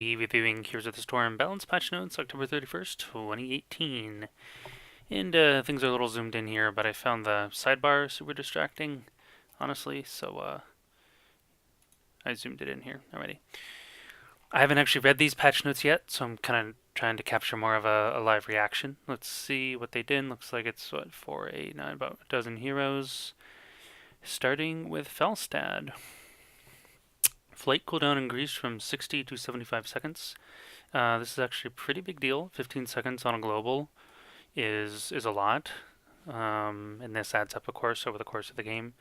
Reviewing Heroes of the Storm Balance Patch Notes, October 31st, 2018. And things are a little zoomed in here, but I found the sidebar super distracting, honestly, so I zoomed it in here already. I haven't actually read these patch notes yet, so I'm kind of trying to capture more of a live reaction. Let's see what they did. Looks like it's, 4, 8, 9, about a dozen heroes. Starting with Felstad. Flight cooldown increased from 60 to 75 seconds. This is actually a pretty big deal. 15 seconds on a global is a lot, and this adds up, of course, over the course of the game.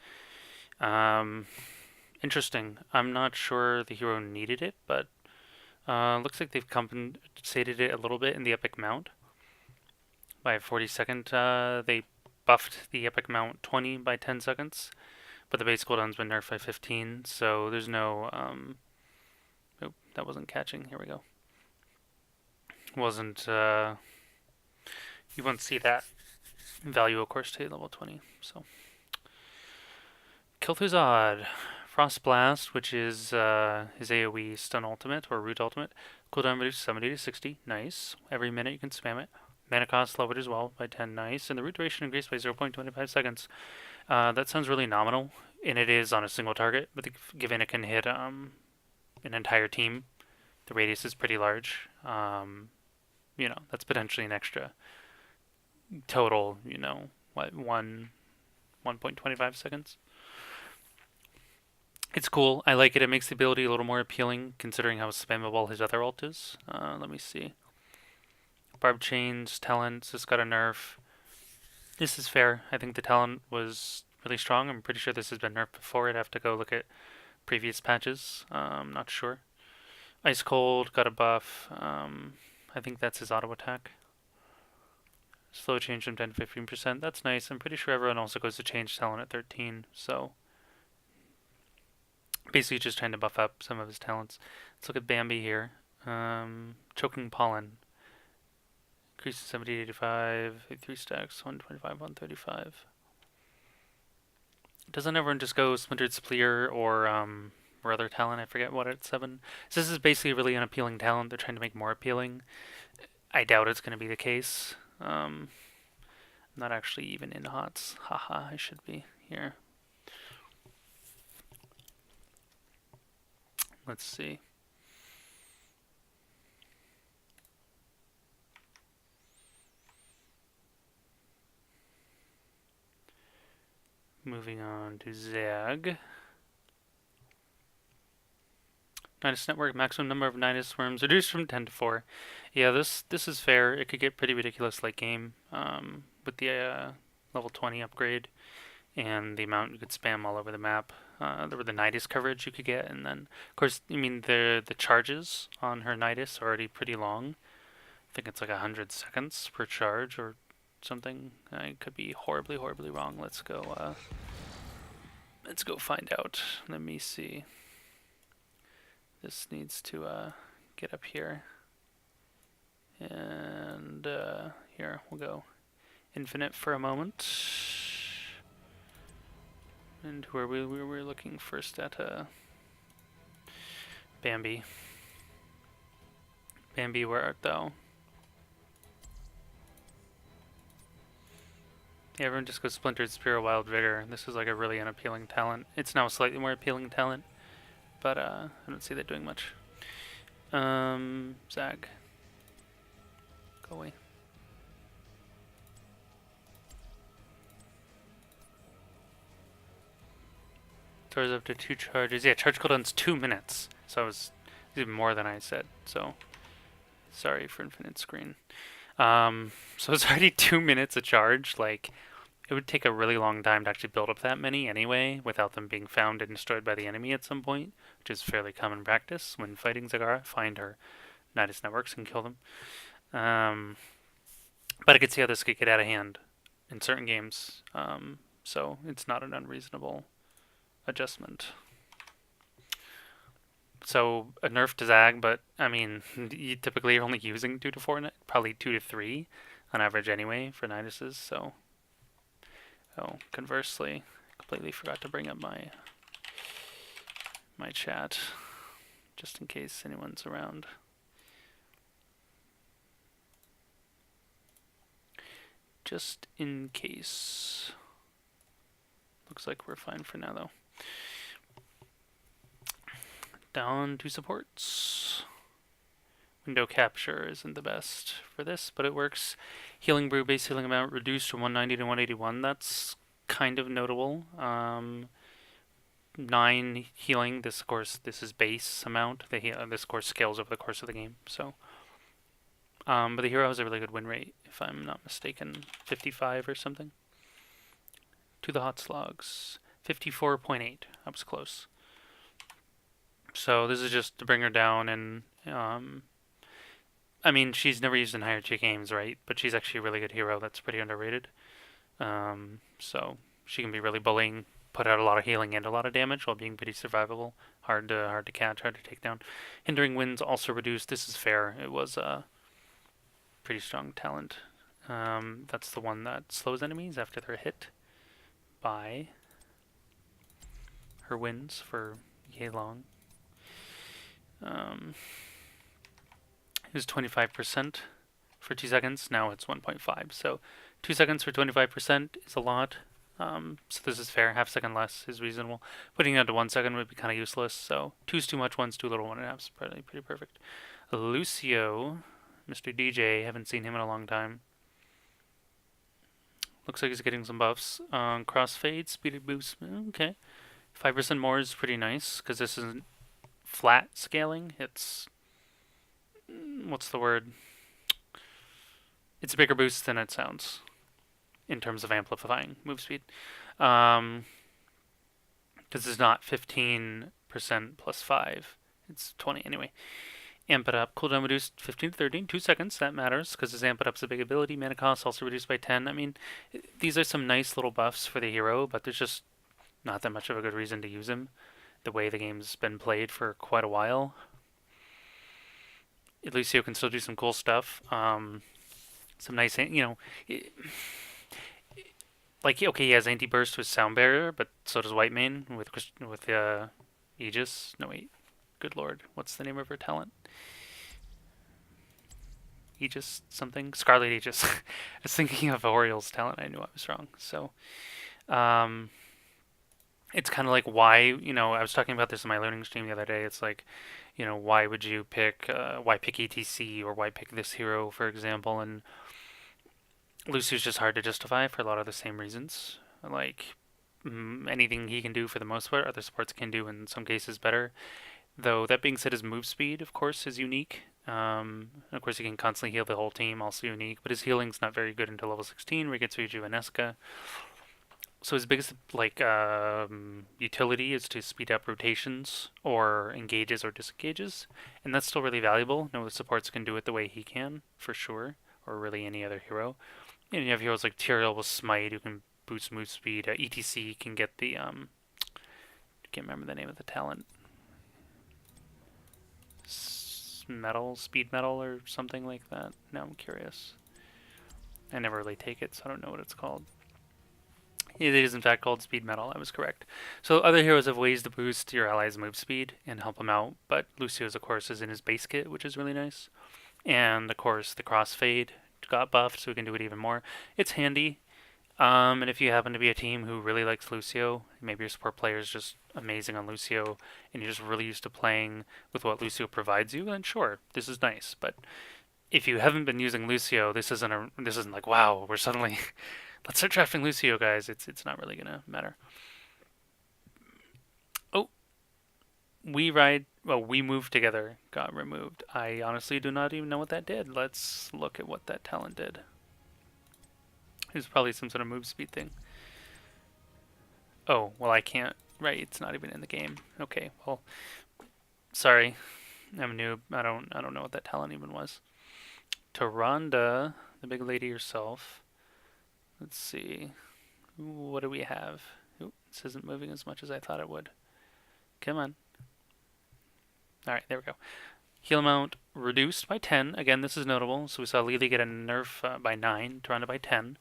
Interesting. I'm not sure the hero needed it, but looks like they've compensated it a little bit in the epic mount. By 40 second, they buffed the epic mount 20 by 10 seconds, but the base cooldown's been nerfed by 15, so there's no. Oh, that wasn't catching. Here we go. Wasn't. You won't see that value, of course, to level 20. So, Kel'Thuzad, Frost Blast, which is his AoE stun ultimate or root ultimate. Cooldown reduced 70 to 60. Nice. Every minute you can spam it. Mana cost lowered as well by 10. Nice. And the root duration increased by 0.25 seconds. That sounds really nominal, and it is on a single target, but given it can hit an entire team, the radius is pretty large. That's potentially an extra total, 1.25 seconds. It's cool. I like it. It makes the ability a little more appealing, considering how spammable his other ult is. Let me see. Barb Chains, Talents, this got a nerf. This is fair. I think the talent was really strong. I'm pretty sure this has been nerfed before. I'd have to go look at previous patches. I'm not sure. Ice Cold got a buff. I think that's his auto attack. Slow change from 10 to 15%. That's nice. I'm pretty sure everyone also goes to change talent at 13. So basically just trying to buff up some of his talents. Let's look at Bambi here. Choking Pollen. Increases 70 to 85. 3 stacks. 125, 135. Doesn't everyone just go Splintered Spleer or other talent? I forget what it's 7. So this is basically a really unappealing talent. They're trying to make more appealing. I doubt it's going to be the case. I'm not actually even in HOTS. Haha, I should be here. Let's see. Moving on to Zag. Nidus Network, maximum number of Nidus worms reduced from 10 to 4. Yeah, this is fair. It could get pretty ridiculous late game with the level 20 upgrade and the amount you could spam all over the map. There were the Nidus coverage you could get, and then, of course, the charges on her Nidus are already pretty long. I think it's like 100 seconds per charge or something. I could be horribly, horribly wrong. Let's go find out. Let me see. This needs to get up here. And here, we'll go infinite for a moment. And where we were looking first at Bambi. Bambi, where art thou? Yeah, everyone just goes Splintered Spear, Wild Vigor. This is like a really unappealing talent. It's now a slightly more appealing talent, but I don't see that doing much. Zag. Go away. Stores up to 2 charges. Yeah, charge cooldown's 2 minutes. So it was even more than I said. So sorry for infinite screen. So it's already 2 minutes a charge. Like, it would take a really long time to actually build up that many anyway, without them being found and destroyed by the enemy at some point, which is fairly common practice when fighting Zagara. Find her Nidus networks and kill them. But I could see how this could get out of hand in certain games. So it's not an unreasonable adjustment. So a nerf to Zag, but I mean, you typically are only using 2 to 4, probably 2 to 3 on average anyway for Niduses. So, conversely, completely forgot to bring up my chat, just in case anyone's around. just in case. Looks like we're fine for now, though. Down to supports. Window capture isn't the best for this, but it works. Healing brew, base healing amount reduced from 190 to 181. That's kind of notable. 9 healing. This, of course, this is base amount. This, of course, scales over the course of the game. So, but the hero has a really good win rate, if I'm not mistaken, 55 or something. To the hot slogs, 54.8. That was close. So this is just to bring her down, and I mean, she's never used in higher tier games, right? But she's actually a really good hero that's pretty underrated. So she can be really bullying, put out a lot of healing and a lot of damage while being pretty survivable. Hard to catch, hard to take down. Hindering winds also reduced. This is fair. It was a pretty strong talent. That's the one that slows enemies after they're hit by her winds for yay long. It was 25% for 2 seconds. Now it's 1.5. So 2 seconds for 25% is a lot. So this is fair. Half second less is reasonable. Putting it down to 1 second would be kind of useless. So 2's too much, 1's too little, 1.5 is pretty perfect. Lucio, Mr. DJ, haven't seen him in a long time. Looks like he's getting some buffs. Crossfade, speed boost, okay. 5% more is pretty nice, because this isn't flat scaling. It's, what's the word? It's a bigger boost than it sounds, in terms of amplifying move speed. Because it's not 15% plus 5. It's 20 anyway. Amp it up. Cooldown reduced 15 to 13. 2 seconds. That matters because his amp it up's a big ability. Mana cost also reduced by 10. I mean, these are some nice little buffs for the hero, but there's just not that much of a good reason to use him the way the game's been played for quite a while. Lucio can still do some cool stuff. Some nice, like, okay, he has anti-burst with Sound Barrier, but so does Whitemane with Aegis. No, wait. Good lord. What's the name of her talent? Aegis something? Scarlet Aegis. I was thinking of Oriel's talent. I knew I was wrong. So, it's kind of like why, I was talking about this in my learning stream the other day. It's like, why would you pick, why pick ATC or why pick this hero, for example? And Lucio's just hard to justify for a lot of the same reasons. Like, anything he can do for the most part, other supports can do in some cases better. Though, that being said, his move speed, of course, is unique. Of course, he can constantly heal the whole team, also unique. But his healing's not very good until level 16, where he gets Rejuvenesca. So his biggest, utility is to speed up rotations, or engages or disengages. And that's still really valuable. No supports can do it the way he can, for sure. Or really any other hero. And you have heroes like Tyrael with Smite, who can boost move speed. ETC can get the, I can't remember the name of the talent. Speed metal or something like that. Now I'm curious. I never really take it, so I don't know what it's called. It is in fact called speed metal. I was correct. So other heroes have ways to boost your allies' move speed and help them out, but Lucio's, of course, is in his base kit, which is really nice. And of course, the crossfade got buffed, so we can do it even more. It's handy. And if you happen to be a team who really likes Lucio, maybe your support player is just amazing on Lucio, and you're just really used to playing with what Lucio provides you, then sure, this is nice. But if you haven't been using Lucio, this isn't like, wow, we're suddenly let's start drafting Lucio, guys. It's not really gonna matter. Oh, we move together got removed. I honestly do not even know what that did. Let's look at what that talent did. It's probably some sort of move speed thing. Oh, well, I can't. Right, it's not even in the game. Okay, well, sorry. I'm a noob. I don't know what that talent even was. Tyrande, the big lady herself. Let's see. What do we have? Ooh, this isn't moving as much as I thought it would. Come on. Alright, there we go. Heal amount reduced by 10. Again, this is notable. So we saw Lily get a nerf by 9, Tyrande by 10.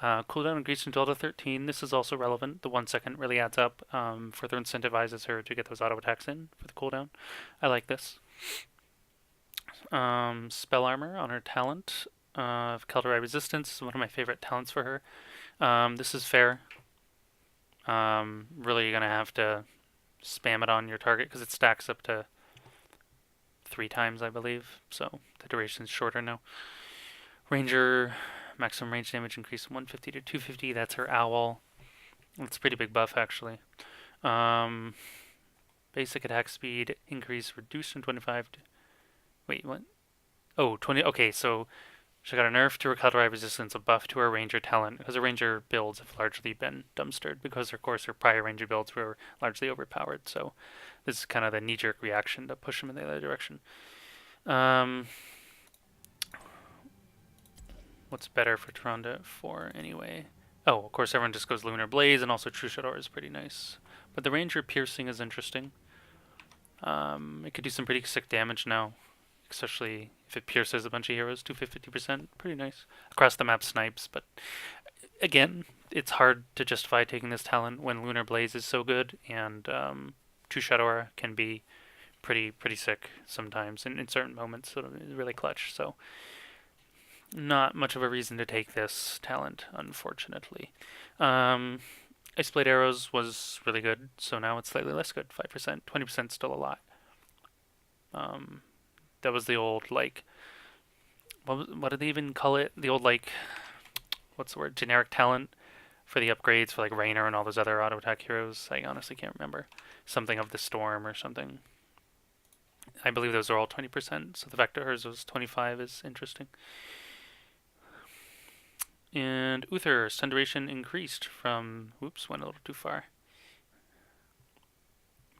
Cooldown increased from 12 to 13. This is also relevant. The 1 second really adds up. Further incentivizes her to get those auto attacks in for the cooldown. I like this. Spell armor on her talent. Kelderai Resistance is one of my favorite talents for her. This is fair. Really, you're gonna have to spam it on your target because it stacks up to 3 times, I believe. So the duration's shorter now. Ranger, maximum range damage increase from 150 to 250. That's her owl. That's a pretty big buff, actually. Um, basic attack speed increase reduced from 25 to. Wait, what? Oh, 20. Okay, so she got a nerf to her Kelderai resistance, a buff to her ranger talent, because her ranger builds have largely been dumpstered because, of course, her prior ranger builds were largely overpowered. So this is kind of the knee-jerk reaction to push them in the other direction. Um, what's better for Tyrande for anyway? Oh, of course, everyone just goes Lunar Blaze, and also True Shadow is pretty nice. But the Ranger Piercing is interesting. It could do some pretty sick damage now, especially if it pierces a bunch of heroes, 250%. Pretty nice. Across the map snipes, but again, it's hard to justify taking this talent when Lunar Blaze is so good, and True Shadow can be pretty sick sometimes in certain moments. So it's really clutch. So not much of a reason to take this talent, unfortunately. Ice Blade Arrows was really good, so now it's slightly less good. 5%, 20% still a lot. That was the old, like, what did they even call it? The old, like, what's the word? Generic talent for the upgrades for, like, Raynor and all those other auto attack heroes. I honestly can't remember. Something of the Storm or something. I believe those are all 20%, so the fact that hers was 25 is interesting. And Uther, stun duration increased from. Whoops, went a little too far.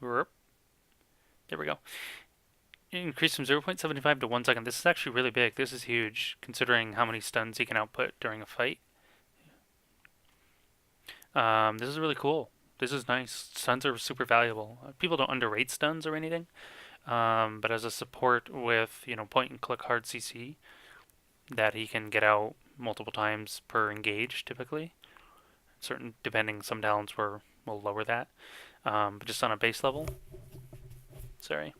There we go. It increased from 0.75 to 1 second. This is actually really big. This is huge, considering how many stuns he can output during a fight. This is really cool. This is nice. Stuns are super valuable. People don't underrate stuns or anything, but as a support with point and click hard CC that he can get out multiple times per engage typically. Certain depending, some talents will lower that, but just on a base level. Sorry,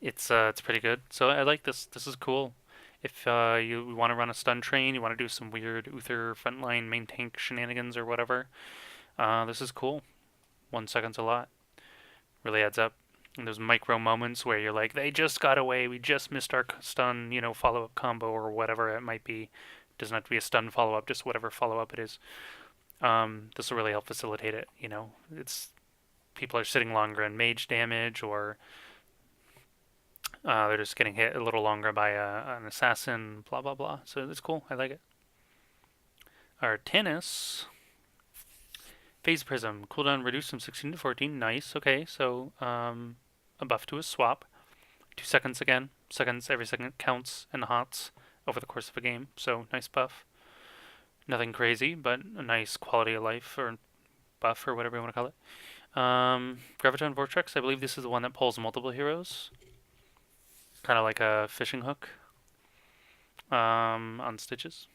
it's pretty good. So I like this. This is cool. If you want to run a stun train, you want to do some weird Uther frontline main tank shenanigans or whatever, this is cool. 1 second's a lot. Really adds up. And those micro moments where you're like, they just got away, we just missed our stun, follow-up combo or whatever it might be. It doesn't have to be a stun follow-up, just whatever follow-up it is. This will really help facilitate it. It's people are sitting longer in mage damage, or they're just getting hit a little longer by an assassin, blah blah blah. So it's cool. I like it. Artanis. Phase Prism. Cooldown reduced from 16 to 14. Nice. Okay, so a buff to a swap. 2 seconds again. Seconds, every second counts in the HOTS over the course of a game. So nice buff. Nothing crazy, but a nice quality of life or buff or whatever you want to call it. Graviton Vortex. I believe this is the one that pulls multiple heroes. Kind of like a fishing hook on Stitches.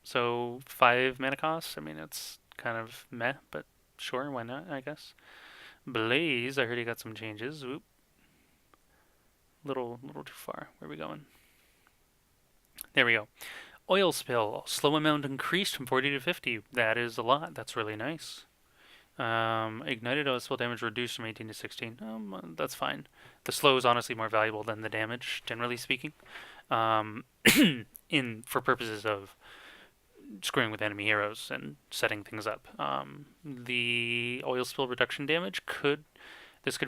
So 5 mana cost. I mean, it's kind of meh, but sure, why not, I guess. Blaze, I heard he got some changes. Oop. Little too far. Where are we going? There we go. Oil Spill. Slow amount increased from 40 to 50. That is a lot. That's really nice. Ignited oil spill damage reduced from 18 to 16. That's fine. The slow is honestly more valuable than the damage, generally speaking. For purposes of screwing with enemy heroes and setting things up. The oil spill reduction damage could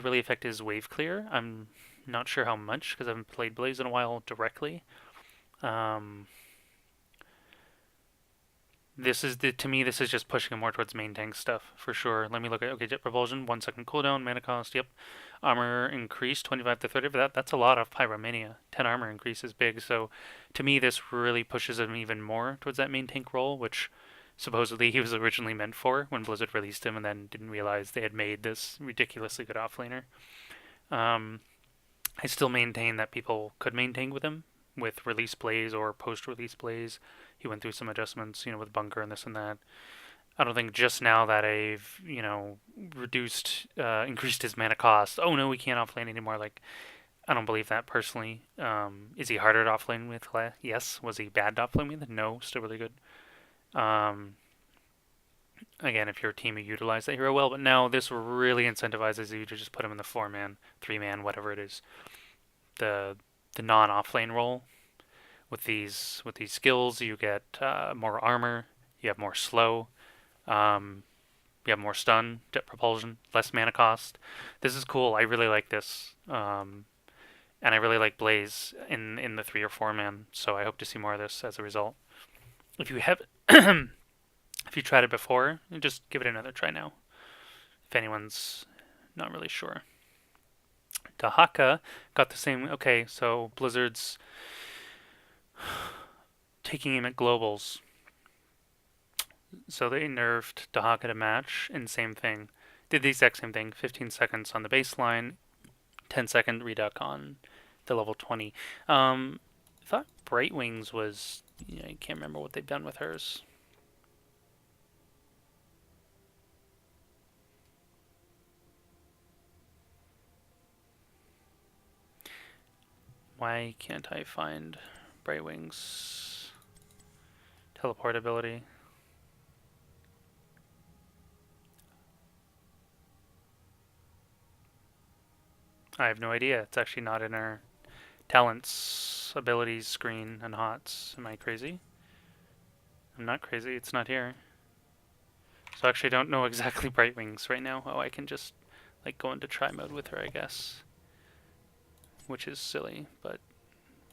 really affect his wave clear. I'm not sure how much because I haven't played Blaze in a while directly. To me, this is just pushing him more towards main tank stuff for sure. Let me look at Jet Propulsion, 1 second cooldown, mana cost. Yep, armor increased 25 to 30. But that's a lot of Pyromania. 10 armor increase is big. So to me, this really pushes him even more towards that main tank role, which supposedly he was originally meant for when Blizzard released him, and then didn't realize they had made this ridiculously good offlaner. I still maintain that people could maintain with him with release Blaze or post-release Blaze. He went through some adjustments, with Bunker and this and that. I don't think just now that I've, increased his mana cost. Oh no, we can't offlane anymore. Like, I don't believe that personally. Is he harder to offlane with? Yes. Was he bad to offlane with? No. Still really good. Um, again, if you're a team, you utilize that hero well. But no, this really incentivizes you to just put him in the 4-man, 3-man, whatever it is. The non-offlane role. With these skills, you get more armor. You have more slow. Um, you have more stun, jet propulsion, less mana cost. This is cool. I really like this. And I really like Blaze in the 3 or 4 man. So I hope to see more of this as a result. If you have, if you tried it before, just give it another try now. If anyone's not really sure. Dahaka got the same. Okay, so Blizzard's taking him at globals. So they nerfed Dahaka to match, and same thing. Did the exact same thing. 15 seconds on the baseline, 10-second reduc on the level 20. I thought Bright Wings was. I can't remember what they've done with hers. Why can't I find Bright Wings teleport ability? I have no idea. It's actually not in our talents, abilities screen and HOTS. Am I crazy? I'm not crazy. It's not here. So I actually don't know exactly Bright Wings right now. Oh, I can just like go into try mode with her, I guess. Which is silly, but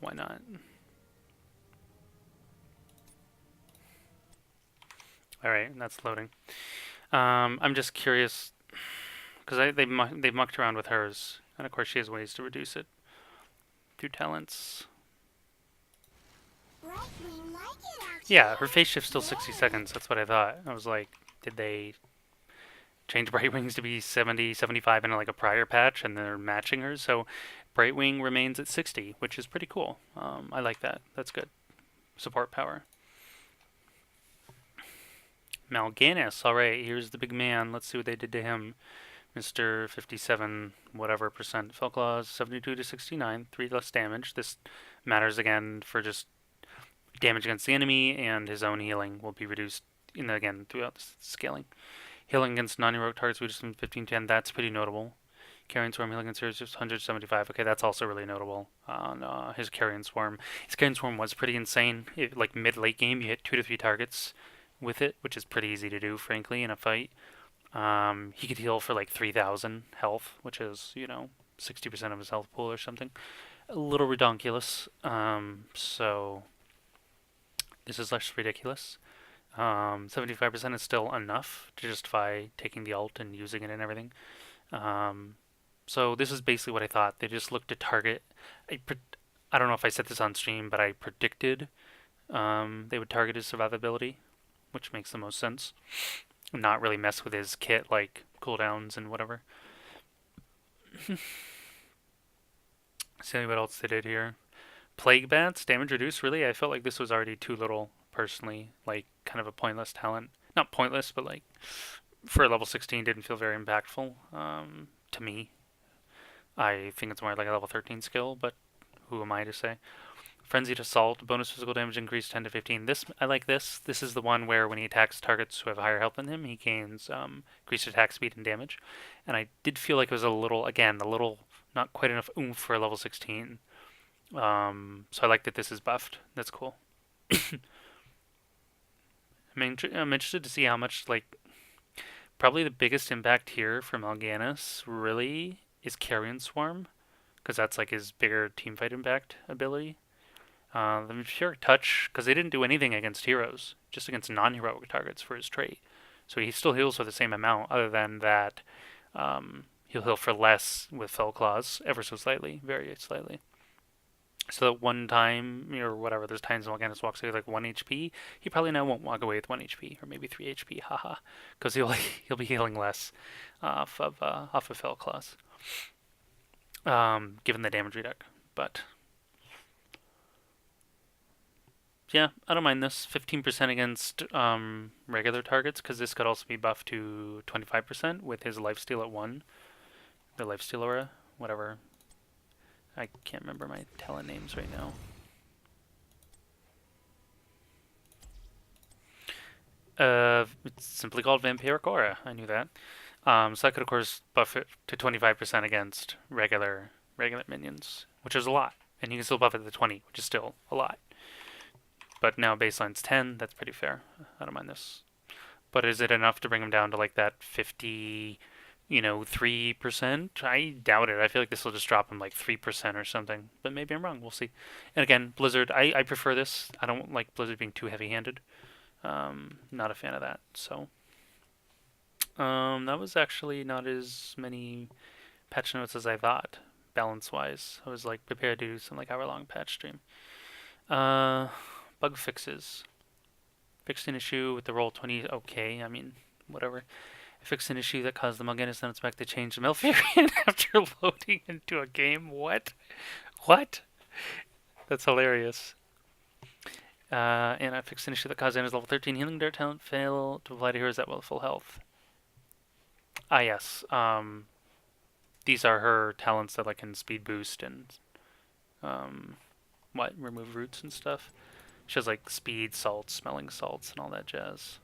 why not? Alright, that's loading. I'm just curious, because they've mucked around with hers, and of course she has ways to reduce it through talents. Yeah, her phase shift's still 60 seconds, that's what I thought. I was like, did they change Bright Wings to be 70, 75 in like a prior patch, and they're matching hers? So Bright Wing remains at 60, which is pretty cool. I like that. That's good. Support power. Mal'Ganis, alright, here's the big man. Let's see what they did to him. Mr. 57 whatever percent. Fell Claws 72 to 69, 3 less damage. This matters again for just damage against the enemy, and his own healing will be reduced again throughout the scaling. Healing against non-heroic targets reduced from 15 to 10. That's pretty notable. Carrion Swarm healing against heroes just 175. Okay, that's also really notable on his Carrion Swarm. His Carrion Swarm was pretty insane. Like mid-late game, you hit 2 to 3 targets with it, which is pretty easy to do, frankly, in a fight. He could heal for like 3,000 health, which is, 60% of his health pool or something. A little redonkulous. So this is less ridiculous. 75% is still enough to justify taking the ult and using it and everything. So this is basically what I thought. They just looked to target. I don't know if I said this on stream, but I predicted they would target his survivability, which makes the most sense. Not really mess with his kit like cooldowns and whatever. See what else they did here. Plague Bats, damage reduced, really? I felt like this was already too little, personally. Like, kind of a pointless talent. Not pointless, but like, for a level 16, didn't feel very impactful to me. I think it's more like a level 13 skill, but who am I to say? Frenzied Assault, bonus physical damage increased 10 to 15. This I like this. This is the one where when he attacks targets who have higher health than him, he gains increased attack speed and damage. And I did feel like it was a little not quite enough oomph for a level 16. So I like that this is buffed. That's cool. I'm interested to see how much, probably the biggest impact here for Mal'Ganis really is Carrion Swarm, because that's like his bigger teamfight impact ability. The Meteoric Touch, because they didn't do anything against heroes, just against non-heroic targets for his trait. So he still heals for the same amount, other than that he'll heal for less with Fell Claws, ever so slightly, very slightly. So that one time, or whatever, there's times when Mal'Ganis walks away with like 1 HP, he probably now won't walk away with 1 HP, or maybe 3 HP, haha, because he'll be healing less off of Fell Claws, given the damage reduct. But yeah, I don't mind this. 15% against regular targets, because this could also be buffed to 25% with his lifesteal at 1. The lifesteal aura, whatever. I can't remember my talent names right now. It's simply called Vampiric Aura. I knew that. So I could of course buff it to 25% against regular minions, which is a lot, and you can still buff it to 20, which is still a lot. But now baseline's 10. That's pretty fair. I don't mind this. But is it enough to bring him down to like that 50, 3%? I doubt it. I feel like this will just drop him like 3% or something. But maybe I'm wrong. We'll see. And again, Blizzard, I prefer this. I don't like Blizzard being too heavy-handed. Not a fan of that. So, that was actually not as many patch notes as I thought, balance-wise. I was like prepared to do some like hour-long patch stream. Bug fixes. Fixed an issue with the roll 20. Okay, I mean, whatever. Fixed an issue that caused the Mal'Ganis Spec to change the Malfurion after loading into a game. What? What? That's hilarious. And I fixed an issue that caused Anna's level 13 healing dart talent fail to apply to heroes at full health. Ah, yes. These are her talents that like can speed boost and remove roots and stuff. She has like speed salts, smelling salts, and all that jazz.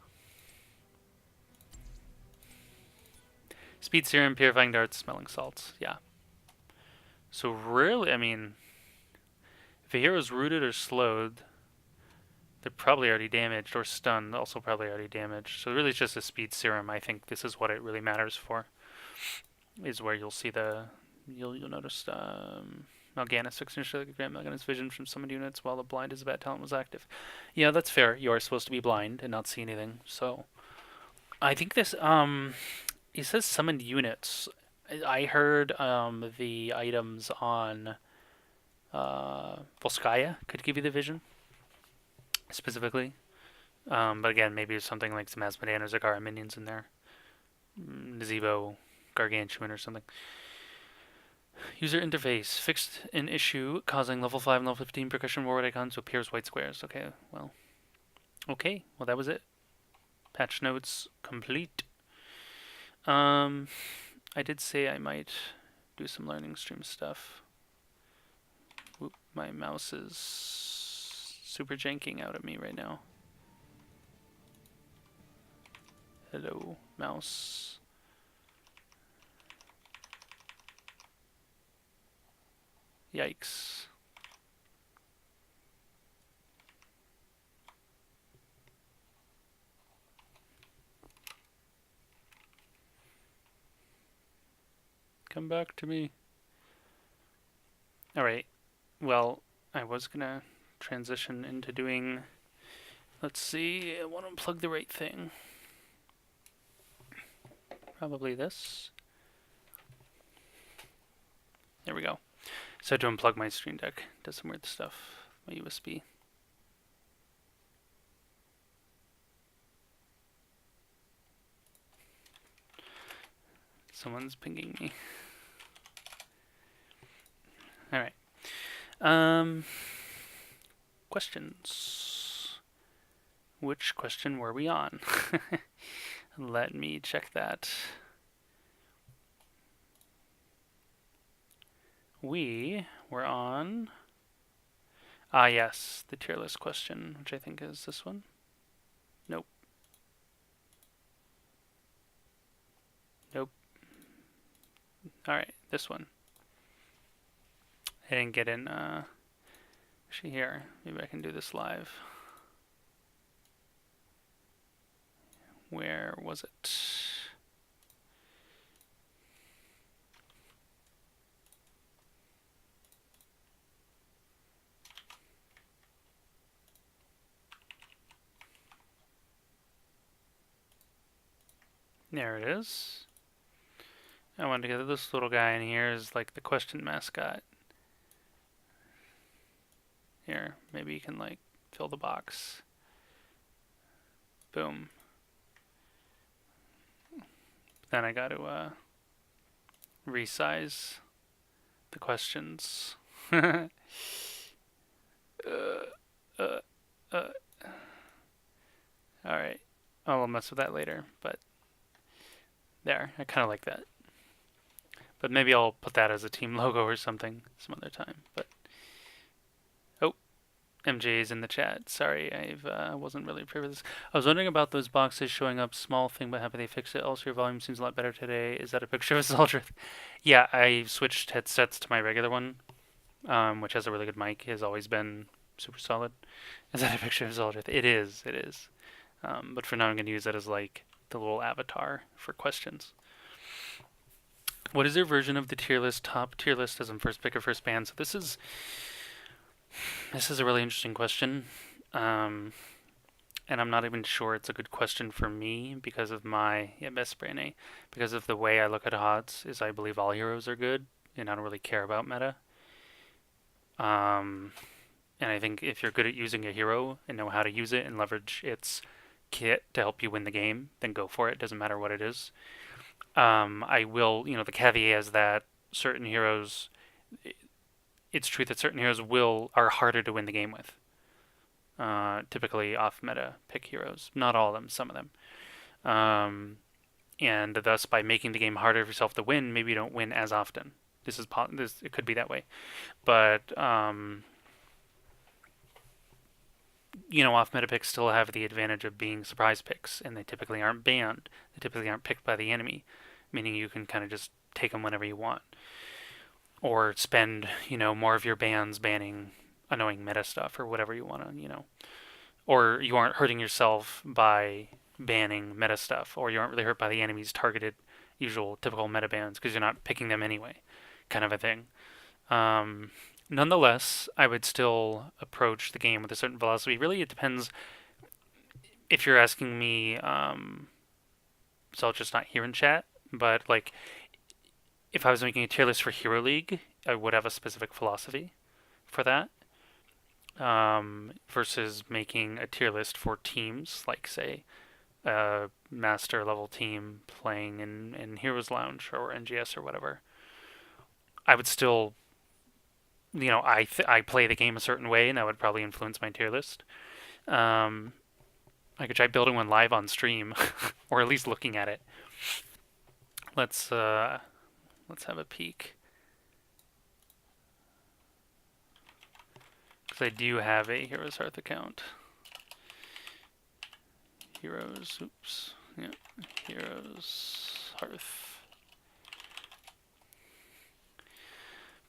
Speed serum, purifying darts, smelling salts. Yeah. So really, I mean, if a hero's rooted or slowed, they're probably already damaged, or stunned, also probably already damaged. So really it's just a speed serum. I think this is what it really matters for. Is where you'll see you'll notice Mal'Ganis fixed initially grant Mal'Ganis vision from summoned units while the blind Izzet talent was active. Yeah, that's fair. You are supposed to be blind and not see anything. So I think this it says summoned units. I heard the items on Volskaya could give you the vision specifically. But again, maybe it's something like some Asmodean or Zagara minions in there. Nazeebo, Gargantuan or something. User interface. Fixed an issue causing level 5 and level 15 percussion forward icons to appear as white squares. Okay, well, that was it. Patch notes complete. I did say I might do some learning stream stuff. Whoop, my mouse is super janking out at me right now. Hello, mouse. Yikes. Come back to me. Alright, well, I was gonna transition into doing, let's see, I want to plug the right thing. Probably this. There we go. So to unplug my Stream Deck, does some weird stuff. My USB. Someone's pinging me. Alright. Questions. Which question were we on? Let me check that. We were on... Ah, yes, the tier list question, which I think is this one. Nope. Nope. Alright, this one. I didn't get in, actually here, maybe I can do this live. Where was it? There it is. I wanted to get this little guy in here is like the question mascot. Here, maybe you can like fill the box. Boom. Then I got to resize the questions. Alright, I'll mess with that later, but there, I kind of like that. But maybe I'll put that as a team logo or something some other time. But oh, MJ's in the chat. Sorry, I wasn't really prepared for this. I was wondering about those boxes showing up. Small thing, but happy they fixed it. Also, your volume seems a lot better today. Is that a picture of Zeldrith? Yeah, I switched headsets to my regular one, which has a really good mic. Has always been super solid. Is that a picture of Zeldrith? It is. It is. But for now, I'm going to use it as like the little avatar for questions. What is your version of the tier list? Top tier list as in first pick or first ban? So this is a really interesting question, and I'm not even sure it's a good question for me because of my best brain A, because of the way I look at HOTS is I believe all heroes are good, and I don't really care about meta. And I think if you're good at using a hero and know how to use it and leverage its kit to help you win the game, then go for it. Doesn't matter what it is. I will, the caveat is that certain heroes, it's true that certain heroes are harder to win the game with. Typically off meta pick heroes. Not all of them, some of them. And thus, by making the game harder for yourself to win, maybe you don't win as often. It could be that way. But off meta picks still have the advantage of being surprise picks, and they typically aren't banned. They typically aren't picked by the enemy, meaning you can kind of just take them whenever you want, or spend more of your bans banning annoying meta stuff or whatever you want to or you aren't hurting yourself by banning meta stuff, or you aren't really hurt by the enemy's targeted usual typical meta bans because you're not picking them anyway, kind of a thing. Nonetheless, I would still approach the game with a certain philosophy. Really, it depends. If you're asking me, so I'll just not here in chat, but like, if I was making a tier list for Hero League, I would have a specific philosophy for that. Versus making a tier list for teams, like say, a master level team playing in Heroes Lounge or NGS or whatever. I would still I play the game a certain way, and that would probably influence my tier list. I could try building one live on stream, or at least looking at it. Let's have a peek, because I do have a Heroes Hearth account. Heroes Hearth.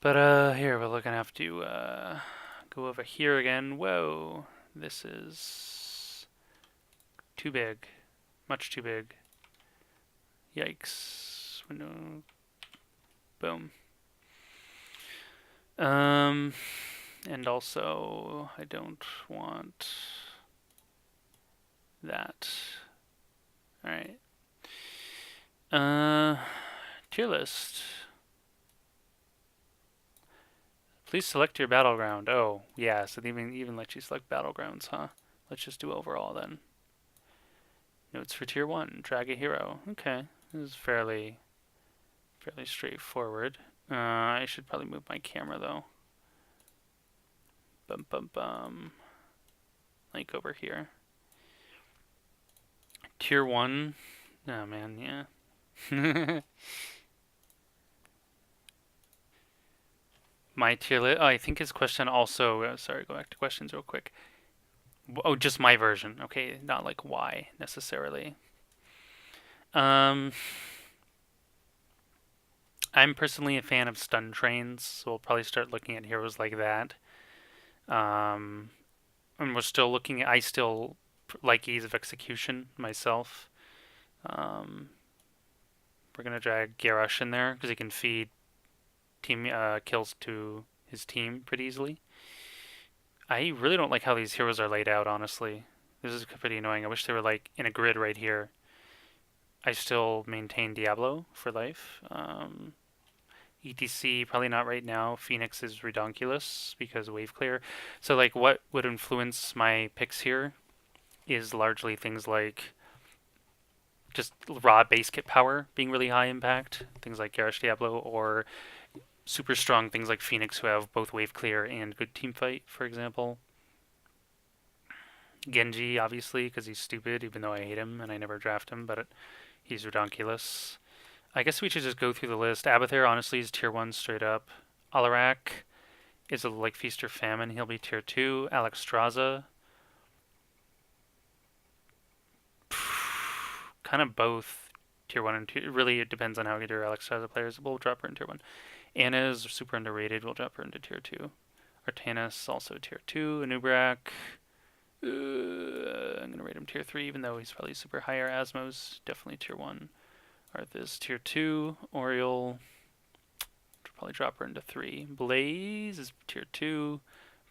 But here we're gonna have to go over here again. Whoa, this is too big, much too big. Yikes! Window. Boom. And also I don't want that. All right. Tier list. Please select your battleground. Oh, yeah, so they even let you select battlegrounds, huh? Let's just do overall then. Notes for tier 1. Drag a hero. Okay, this is fairly straightforward. I should probably move my camera though. Bum bum bum. Like over here. Tier 1. Oh man, yeah. My tier list. Oh, I think his question also. Sorry, go back to questions real quick. Oh, just my version. Okay, not like why necessarily. I'm personally a fan of stun trains, so we'll probably start looking at heroes like that. And we're still looking at. I still like ease of execution myself. We're gonna drag Garrosh in there because he can feed team kills to his team pretty easily. I really don't like how these heroes are laid out, honestly. This is pretty annoying. I wish they were like in a grid right here. I still maintain Diablo for life. ETC, probably not right now. Phoenix is redonkulous because wave clear. So like what would influence my picks here is largely things like just raw base kit power being really high impact. Things like Garrosh Diablo, or super strong things like Phoenix who have both wave clear and good team fight, for example. Genji, obviously, because he's stupid, even though I hate him and I never draft him, but he's redonkulous. I guess we should just go through the list. Abathur honestly is tier 1 straight up. Alarak is a like feast or famine. He'll be tier 2. Alexstrasza, kind of both tier 1 and 2. Really, it depends on how good your Alexstrasza players. We'll drop her in tier 1. Anna is super underrated. We'll drop her into tier 2. Artanis also tier 2. Anubrak, I'm going to rate him tier 3, even though he's probably super higher. Asmos, definitely tier 1. Arthas, tier 2. Oriole, probably drop her into 3. Blaze is tier 2.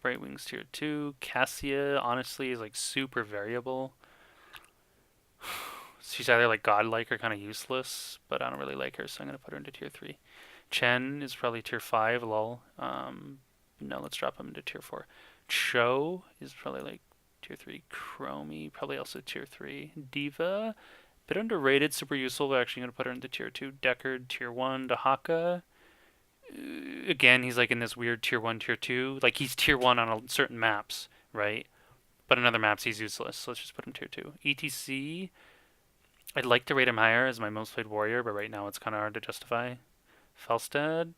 Brightwing's tier 2. Cassia, honestly, is like super variable. She's either like godlike or kind of useless, but I don't really like her, so I'm going to put her into tier 3. Chen is probably tier 5, lol. No, let's drop him into tier 4. Cho is probably like tier 3. Chromie, probably also tier 3. Diva, bit underrated, super useful, but actually going to put her into tier 2. Deckard, tier 1. Dahaka, again, he's like in this weird tier 1, tier 2. Like he's tier 1 on certain maps, right? But on other maps, he's useless, so let's just put him tier 2. ETC, I'd like to rate him higher as my most played warrior, but right now it's kind of hard to justify. Felstad,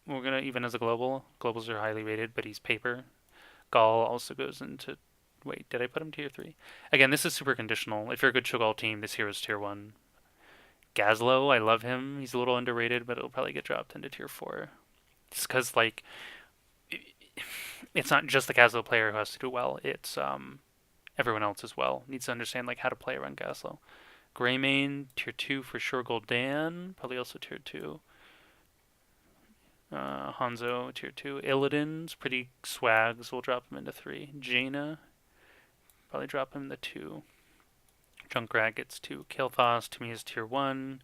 we're gonna even as a global. Globals are highly rated, but he's paper. Gall also goes into. Wait, did I put him tier 3? Again, this is super conditional. If you're a good Cho'Gall team, this hero's tier 1. Gazlowe, I love him. He's a little underrated, but it'll probably get dropped into tier 4. Just because, like, it's not just the Gazlowe player who has to do well. It's everyone else as well. Needs to understand, like, how to play around Gazlowe. Greymane, tier 2 for sure. Gul'dan, probably also tier 2. Hanzo, tier 2. Illidan's pretty swag, so we'll drop him into 3. Jaina, probably drop him into 2. Junkrat gets 2. Kael'thas, to me, is tier 1.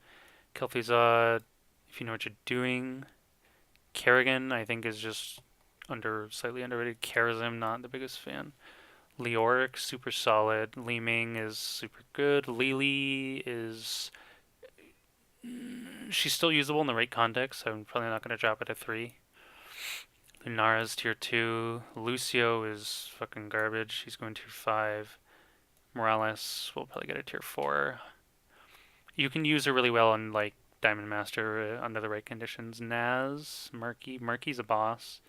Kel'Thuzad, if you know what you're doing. Kerrigan, I think, is just slightly underrated. Karazim, not the biggest fan. Leoric, super solid. Li Ming is super good. Lily is... She's still usable in the right context, so I'm probably not going to drop it to 3. Lunara's tier 2. Lucio is fucking garbage. He's going tier 5. Morales will probably get a tier 4. You can use her really well on, like, Diamond Master under the right conditions. Naz, Murky's a boss.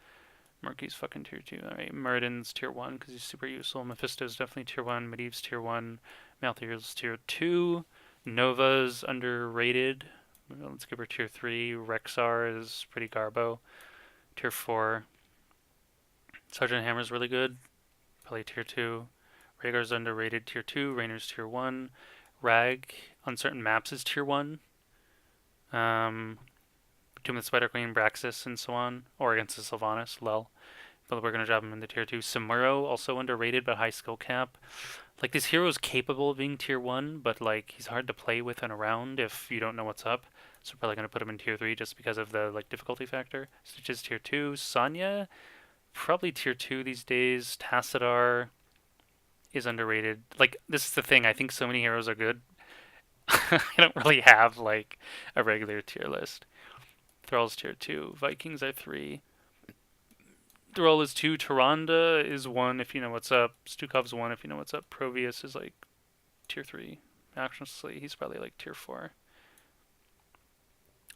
Murky's fucking tier 2. Alright, Murden's tier 1 because he's super useful. Mephisto's definitely tier 1. Medivh's tier 1. Malthael's tier 2. Nova's underrated. Let's give her tier 3. Rexar is pretty garbo. Tier 4. Sergeant Hammer's really good. Probably tier 2. Rhaegar's underrated, tier 2. Rainer's tier 1. Rag on certain maps is tier 1. Tomb of the Spider Queen, Braxis, and so on. Or against the Sylvanas, lol. But we're going to drop him into tier 2. Samuro, also underrated, but high skill cap. Like, this hero is capable of being tier 1, but, like, he's hard to play with and around if you don't know what's up. So we're probably going to put him in tier 3 just because of the, like, difficulty factor. Stitch is tier 2. Sonya, probably tier 2 these days. Tassadar is underrated. Like, this is the thing. I think so many heroes are good. I don't really have, like, a regular tier list. Thrall's tier 2. Vikings are 3. Thrall is 2. Tyrande is 1 if you know what's up. Stukov's 1 if you know what's up. Provius is like tier 3. Actually, he's probably like tier 4.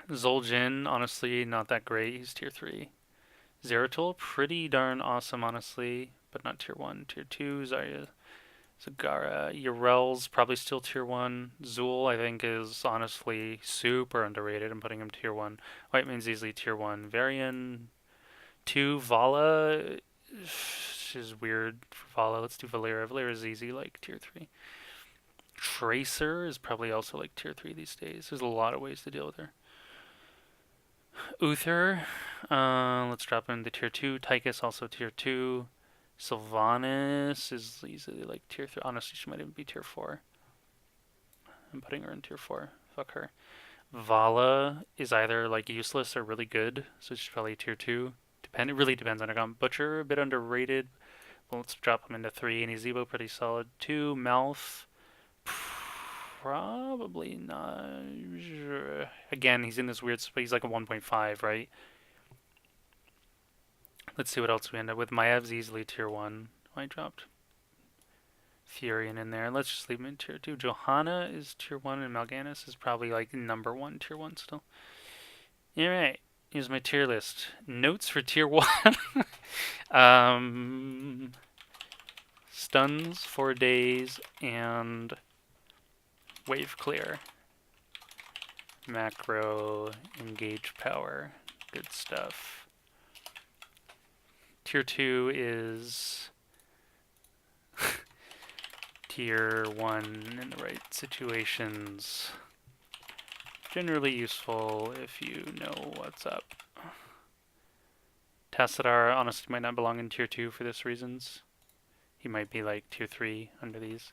Zul'jin, honestly, not that great. He's tier 3. Zeratul, pretty darn awesome, honestly, but not tier 1. Tier 2, Zarya, Zagara. Yrel's probably still tier 1. Zul, I think, is honestly super underrated. I'm putting him tier 1. Whiteman's easily tier 1. Varian, 2. Vala is weird for Vala. Let's do Valeera. Valeera is easy, like tier 3. Tracer is probably also like tier 3 these days. There's a lot of ways to deal with her. Uther, let's drop him to tier 2. Tychus also tier 2. Sylvanas is easily like tier 3. Honestly, she might even be tier 4. I'm putting her in tier 4. Fuck her. Vala is either like useless or really good, so she's probably tier 2. It really depends on her comp. Butcher, a bit underrated. Well, let's drop him into 3. And Ezebo, pretty solid. 2. Mouth, probably not. Again, he's in this weird spot. He's like a 1.5, right? Let's see what else we end up with. Maev's easily tier 1. I dropped Furion in there. Let's just leave him in tier 2. Johanna is tier 1 and Mal'Ganis is probably like number 1 tier 1 still. Alright, here's my tier list. Notes for tier 1. Stuns 4 days and wave clear. Macro, engage power. Good stuff. Tier 2 is tier 1 in the right situations. Generally useful if you know what's up. Tassadar honestly might not belong in tier 2 for this reasons. He might be like tier 3 under these.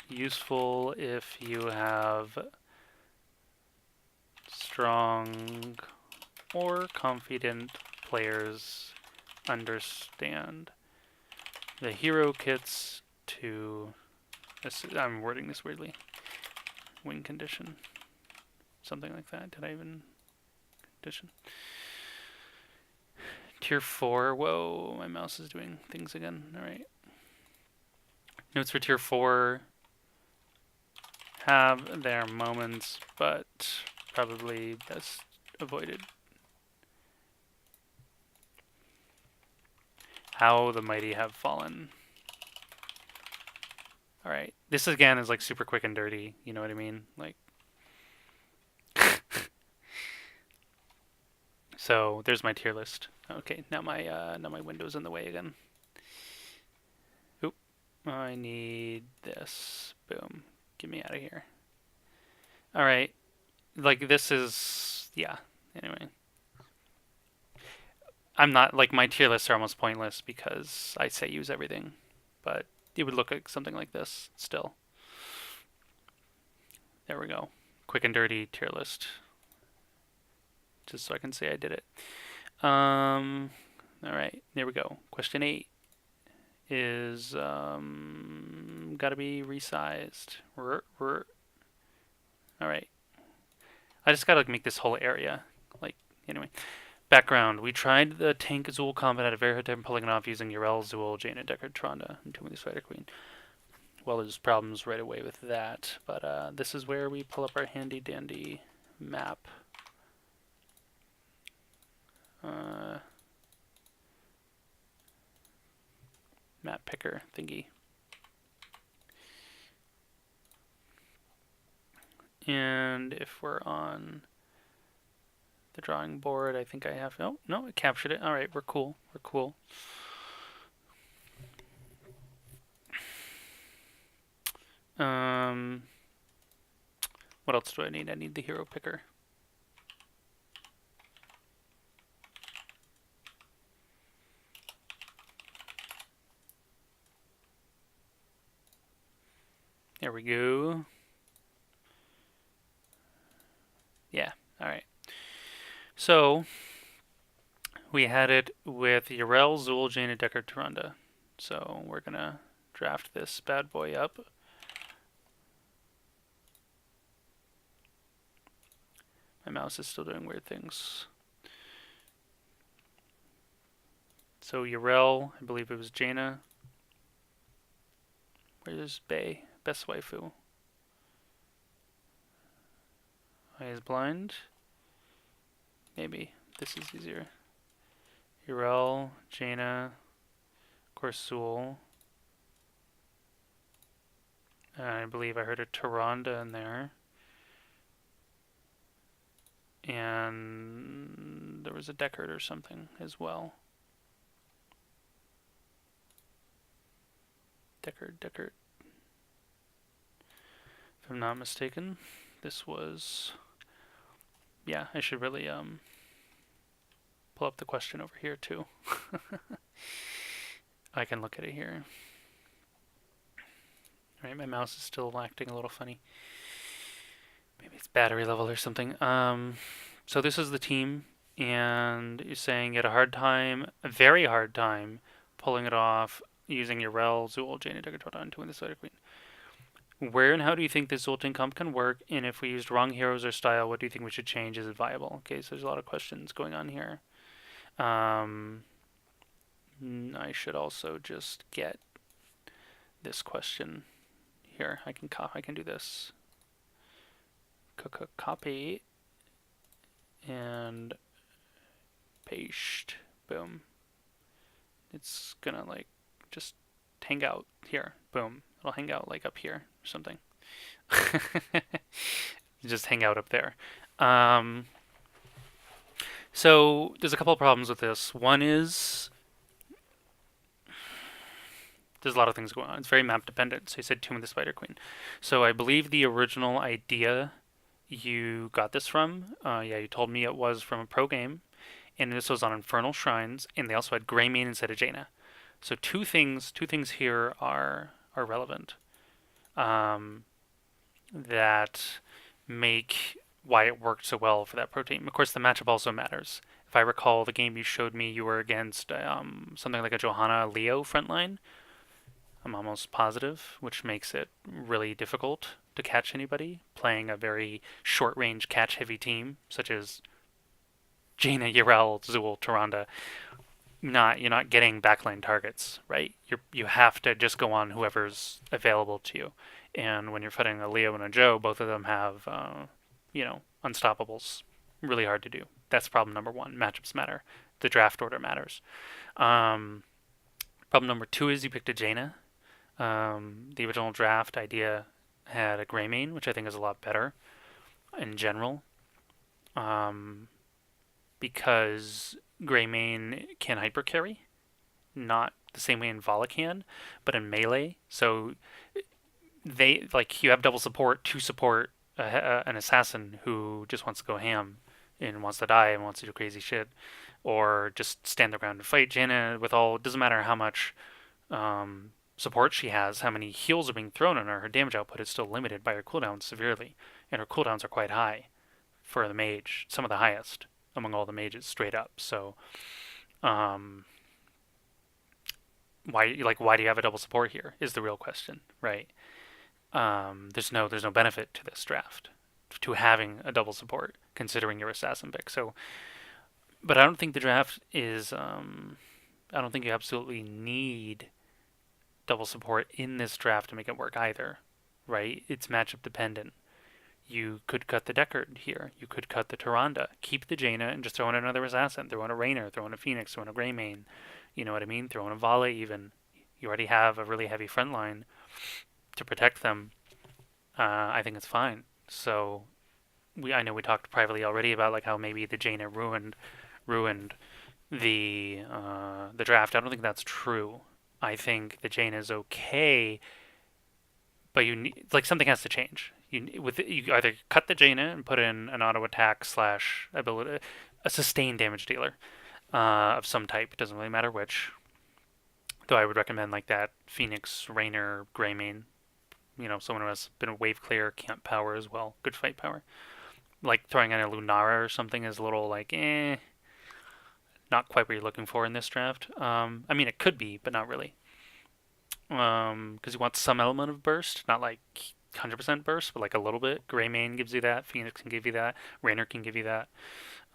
Useful if you have strong or confident players understand the hero kits to, I'm wording this weirdly, win condition. Something like that. Did I even condition? Tier 4. Whoa, my mouse is doing things again. Alright. Notes for tier 4 have their moments, but probably best avoided. How the mighty have fallen. Alright. This again is like super quick and dirty. You know what I mean? Like. So there's my tier list. Okay, now my window's in the way again. Oop. I need this. Boom. Get me out of here. Alright. Like this is, yeah. Anyway. I'm not, like my tier lists are almost pointless because I say use everything. But it would look like something like this still. There we go. Quick and dirty tier list. Just so I can say I did it. Alright, there we go. Question 8 is gotta be resized. Alright. I just gotta make this whole area. Like, anyway. Background. We tried the tank Zool combat at a very hard time pulling it off using Yrel, Zool, Jaina, Deckard, Tronda, and Tomb of the Spider Queen. Well, there's problems right away with that, but this is where we pull up our handy dandy map. Map picker thingy. And if we're on the drawing board, I think I have, oh, no, it captured it. All right, we're cool. We're cool. What else do I need? I need the hero picker. There we go. Yeah, alright. So, we had it with Yrel, Zool, Jaina, Deckard, Tronda. So, we're gonna draft this bad boy up. My mouse is still doing weird things. So, Yrel, I believe it was Jaina. Where's Bay? Best waifu. Eye is blind. Maybe. This is easier. Yrel, Jaina, of course Zool. I believe I heard a Tronda in there. And there was a Deckard or something as well. Deckard. If I'm not mistaken, this was... Yeah, I should really pull up the question over here too. I can look at it here. Alright, my mouse is still acting a little funny. Maybe it's battery level or something. So this is the team, and you're saying you had a hard time, a very hard time, pulling it off using Yrel, Zool, Jaina, Deckard, Tronda, and Tomb of the Spider Queen. Where and how do you think this Zoltan comp can work? And if we used wrong heroes or style, what do you think we should change? Is it viable? Okay, so there's a lot of questions going on here. I should also just get this question here. I can do this. Copy and paste. Boom. It's gonna like just hang out here. Boom. It'll hang out like up here or something. Just hang out up there. So there's a couple of problems with this. One is there's a lot of things going on. It's very map dependent. So you said Tomb of the Spider Queen. So I believe the original idea you got this from, yeah, you told me it was from a pro game, and this was on Infernal Shrines, and they also had Greymane instead of Jaina. So two things here are relevant, that make why it worked so well for that pro team. Of course, the matchup also matters. If I recall, the game you showed me, you were against something like a Johanna Leo frontline. I'm almost positive, which makes it really difficult to catch anybody playing a very short-range catch-heavy team such as Jaina, Yrel, Zul, Tyrande. You're not getting backline targets, right? You have to just go on whoever's available to you. And when you're fighting a Leo and a Joe, both of them have unstoppables. Really hard to do. That's problem number one. Matchups matter. The draft order matters. Problem number two is you picked a Jaina. The original draft idea had a Greymane, which I think is a lot better in general, because Greymane can hyper carry, not the same way in Vala can, but in melee. So they like you have double support to support an assassin who just wants to go ham and wants to die and wants to do crazy shit, or just stand their ground and fight. Jaina, with all, it doesn't matter how much support she has, how many heals are being thrown on her, her damage output is still limited by her cooldowns severely, and her cooldowns are quite high for the mage, some of the highest among all the mages, straight up. So, why do you have a double support here? Is the real question, right? There's no benefit to this draft to having a double support, considering your assassin pick. So, but I don't think the draft is. I don't think you absolutely need double support in this draft to make it work either, right? It's matchup dependent. You could cut the Deckard here. You could cut the Tyrande. Keep the Jaina and just throw in another assassin. Throw in a Raynor. Throw in a Phoenix. Throw in a Greymane. You know what I mean? Throw in a Vale even. You already have a really heavy front line to protect them. I think it's fine. So I know we talked privately already about like how maybe the Jaina ruined the draft. I don't think that's true. I think the Jaina is okay, but like something has to change. You either cut the Jaina and put in an auto attack / ability, a sustained damage dealer of some type. It doesn't really matter which. Though I would recommend like that Phoenix, Raynor, Greymane. Someone who has been a wave clear, camp power as well, good fight power. Like throwing in a Lunara or something is a little like not quite what you're looking for in this draft. I mean, it could be, but not really. Because you want some element of burst, not like 100% burst, but like a little bit. Greymane gives you that. Phoenix can give you that. Raynor can give you that.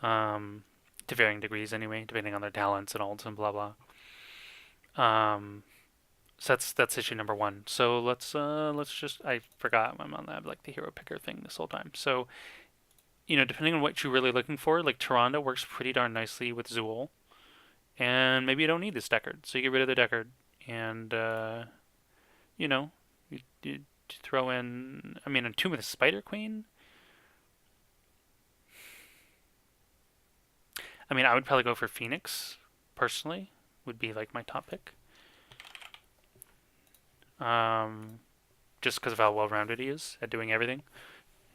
To varying degrees anyway, depending on their talents and ults and blah blah. So that's issue number one. So let's just, I forgot I'm on that like the hero picker thing this whole time. So depending on what you're really looking for, like Tyrande works pretty darn nicely with Zul, and maybe you don't need this Deckard, so you get rid of the Deckard, and you throw in, I mean, a Tomb of the Spider Queen. I mean, I would probably go for Phoenix, personally, would be like my top pick. Just because of how well-rounded he is at doing everything.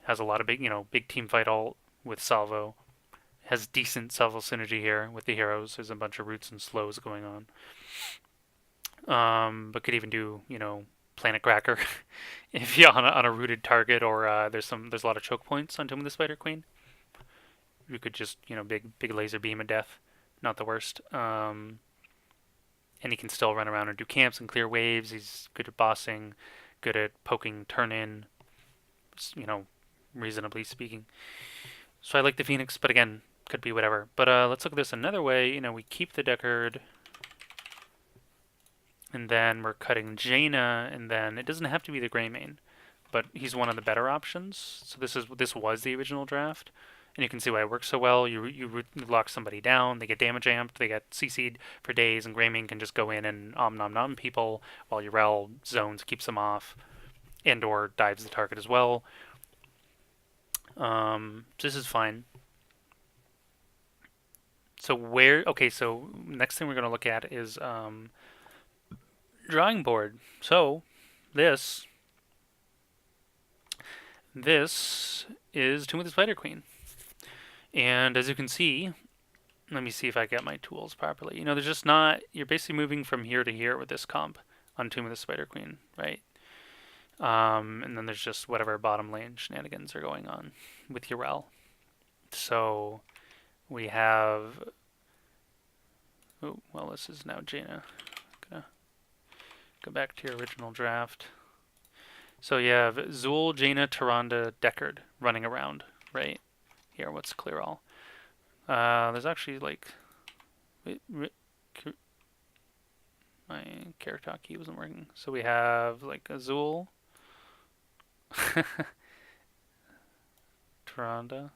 Has a lot of big team fight ult with salvo. Has decent salvo synergy here with the heroes. There's a bunch of roots and slows going on. But could even do, Planet Cracker if you're on a rooted target, or there's a lot of choke points on Tomb of the Spider Queen. You could just, big laser beam of death. Not the worst. And he can still run around and do camps and clear waves. He's good at bossing, good at poking turn in, reasonably speaking. So I like the Phoenix, but again, could be whatever. But let's look at this another way. We keep the Deckard. And then we're cutting Jaina, and then it doesn't have to be the gray main, but he's one of the better options. So this was the original draft, and you can see why it works so well. You lock somebody down, they get damage amped, they get CC'd for days, and Greymane can just go in and nom nom people while Yrel zones, keeps them off, and or dives the target as well. This is fine. So so next thing we're going to look at is drawing board. So this is Tomb of the Spider Queen. And as you can see, let me see if I get my tools properly. You know, there's just not, you're basically moving from here to here with this comp on Tomb of the Spider Queen, right? And then there's just whatever bottom lane shenanigans are going on with Yrel. So we have, oh, well, this is now Jaina. Gonna go back to your original draft. So you have Zul, Jaina, Tyrande, Deckard running around, right? Here, what's clear all? There's actually like, my character key wasn't working. So we have like Azul, Tyrande.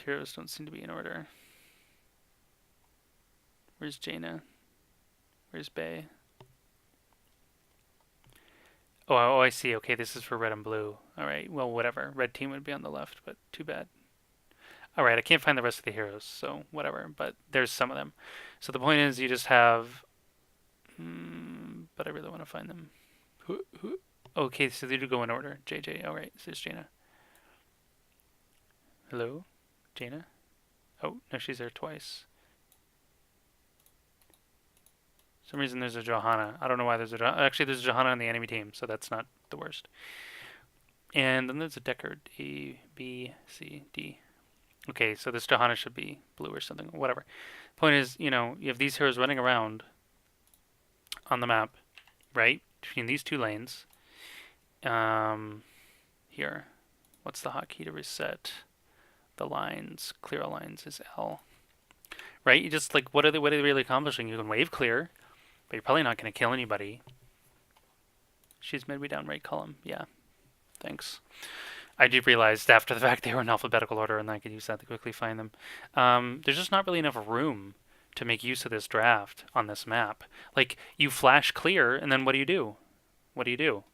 Heroes don't seem to be in order. Where's Jaina? Where's Bay? Oh, I see. Okay, this is for red and blue. Alright, well, whatever. Red team would be on the left, but too bad. Alright, I can't find the rest of the heroes, so whatever. But there's some of them. So the point is, you just have... but I really want to find them. Okay, so they do go in order. JJ, alright, so there's Jaina. Hello? Jaina? Oh, no, she's there twice. For some reason there's a Johanna. I don't know why there's a Johanna. Actually, there's a Johanna on the enemy team, so that's not the worst. And then there's a Deckard. A, B, C, D. Okay, so this Johanna should be blue or something. Whatever. Point is, you know, you have these heroes running around on the map, right? Between these two lanes. Here. What's the hotkey to reset the lines? Clear all lines is L. Right? You just, like, what are they really accomplishing? You can wave clear, but you're probably not going to kill anybody. She's midway down right column. Yeah. Thanks. I do realize after the fact they were in alphabetical order and I could use that to quickly find them. There's just not really enough room to make use of this draft on this map. Like, you flash clear, and then what do you do? What do you do?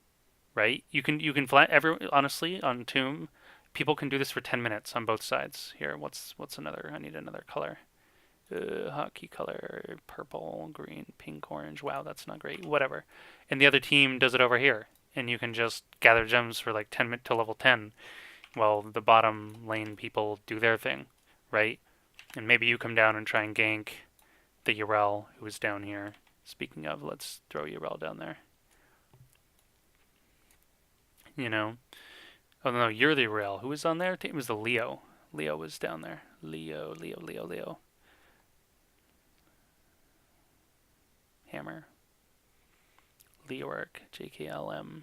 Right? You can flash, honestly, on Tomb, people can do this for 10 minutes on both sides. Here, what's another? I need another color. Hotkey color, purple, green, pink, orange. Wow, that's not great. Whatever. And the other team does it over here. And you can just gather gems for like 10 to level 10 while the bottom lane people do their thing, right? And maybe you come down and try and gank the Yrel who is down here. Speaking of, let's throw Yrel down there. You know? Oh no, you're the Yrel. Who was on there? It was the Leo. Leo was down there. Leo. Hammer. Leoric, JKLM.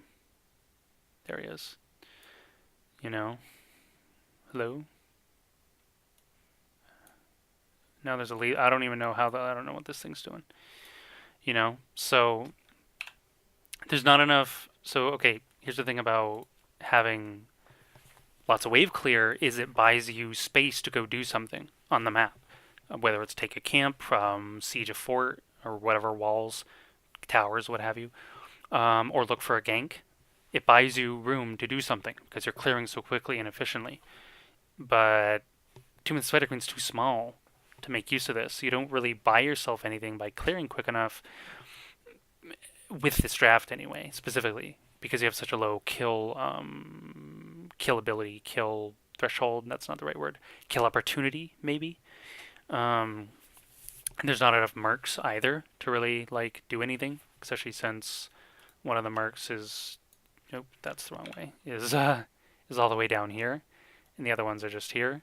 There he is. You know? Hello? Now there's a lead. I don't even know I don't know what this thing's doing. You know? So, there's not enough. So, okay, here's the thing about having lots of wave clear is it buys you space to go do something on the map. Whether it's take a camp, siege a fort, or whatever, walls, towers, what have you. Or look for a gank. It buys you room to do something because you're clearing so quickly and efficiently. But Tomb of the Spider Queen's too small to make use of this. You don't really buy yourself anything by clearing quick enough with this draft anyway, specifically because you have such a low kill ability, kill threshold. That's not the right word. Kill opportunity, maybe. And there's not enough mercs either to really like do anything, especially since one of the mercs is, nope, that's the wrong way, is all the way down here, and the other ones are just here.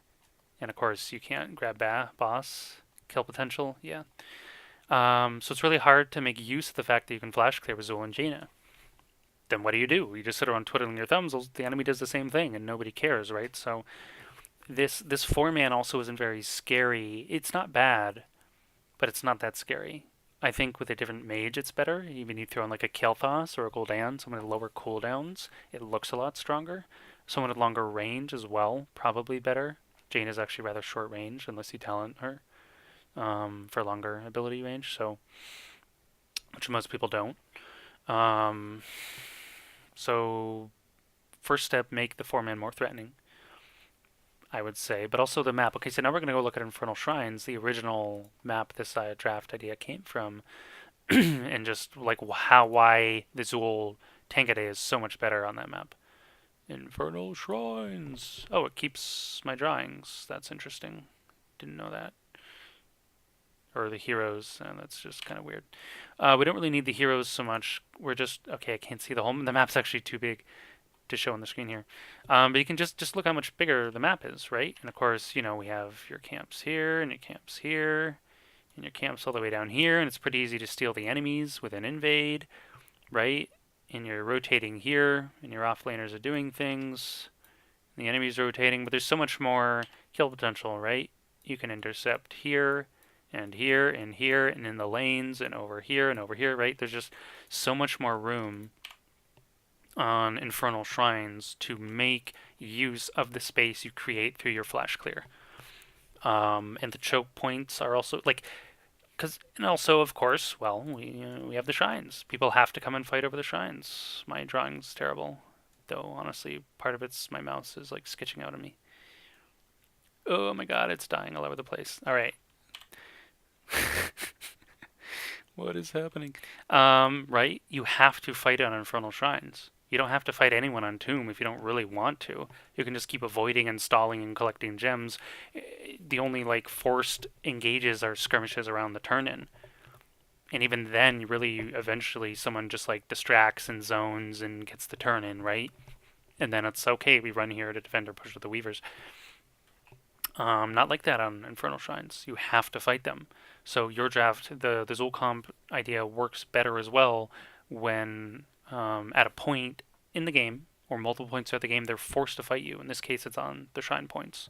And of course, you can't grab boss kill potential. Yeah. So it's really hard to make use of the fact that you can flash clear with Zul and Jaina. Then what do? You just sit around twiddling your thumbs. The enemy does the same thing, and nobody cares, right? So this 4-man also isn't very scary. It's not bad. but it's not that scary. I think with a different mage it's better. Even you throw in like a Kael'thas or a Gul'dan, someone with lower cooldowns, it looks a lot stronger. Someone with longer range as well, probably better. Jane is actually rather short range unless you talent her for longer ability range, so which most people don't. Um, so first step, make the 4-man more threatening, I would say, but also the map. Okay, so now we're going to go look at Infernal Shrines, the original map this draft idea came from, and just like why the Zool Tankaday is so much better on that map. Infernal Shrines. Oh, it keeps my drawings. That's interesting. Didn't know that. Or the heroes, and that's just kind of weird. We don't really need the heroes so much. We're just okay. I can't see the whole. The map's actually too big to show on the screen here. But you can just look how much bigger the map is, right? And of course, we have your camps here and your camps here and your camps all the way down here, and it's pretty easy to steal the enemies with an invade, right? And you're rotating here, and your offlaners are doing things. The enemy's rotating, but there's so much more kill potential, right? You can intercept here and here and here and in the lanes and over here, right? There's just so much more room on Infernal Shrines to make use of the space you create through your flash clear. And the choke points are also and also of course, well, we have the shrines. People have to come and fight over the shrines. My drawing's terrible, though. Honestly, part of it's my mouse is like sketching out on me. Oh my god, it's dying all over the place. All right. What is happening? Right? You have to fight on Infernal Shrines. You don't have to fight anyone on Tomb if you don't really want to. You can just keep avoiding and stalling and collecting gems. The only forced engages are skirmishes around the turn-in. And even then, really, eventually someone just distracts and zones and gets the turn-in, right? And then it's okay, we run here to defend or push with the Weavers. Not like that on Infernal Shrines. You have to fight them. So your draft, the Zul'Komp idea works better as well when at a point in the game, or multiple points throughout the game, they're forced to fight you. In this case, it's on the shrine points.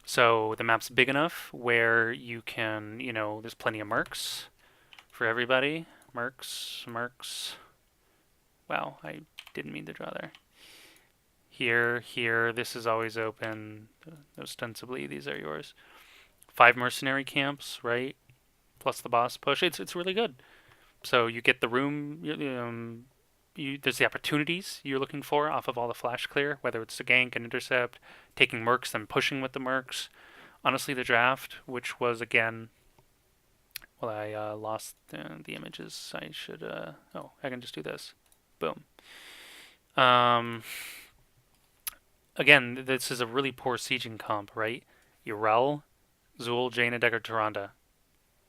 So the map's big enough where you can, there's plenty of mercs for everybody. Mercs. Wow, I didn't mean to draw there. Here, this is always open. Ostensibly, these are yours. 5 mercenary camps, right? Plus the boss push. It's really good. So you get the room. There's the opportunities you're looking for off of all the flash clear, whether it's the gank and intercept, taking mercs, then pushing with the mercs. Honestly, the draft, which was again, well, I lost the images. I should. I can just do this. Boom. Again, this is a really poor sieging comp, right? Yrel, Zool, Jaina, Dagger, Tyrande.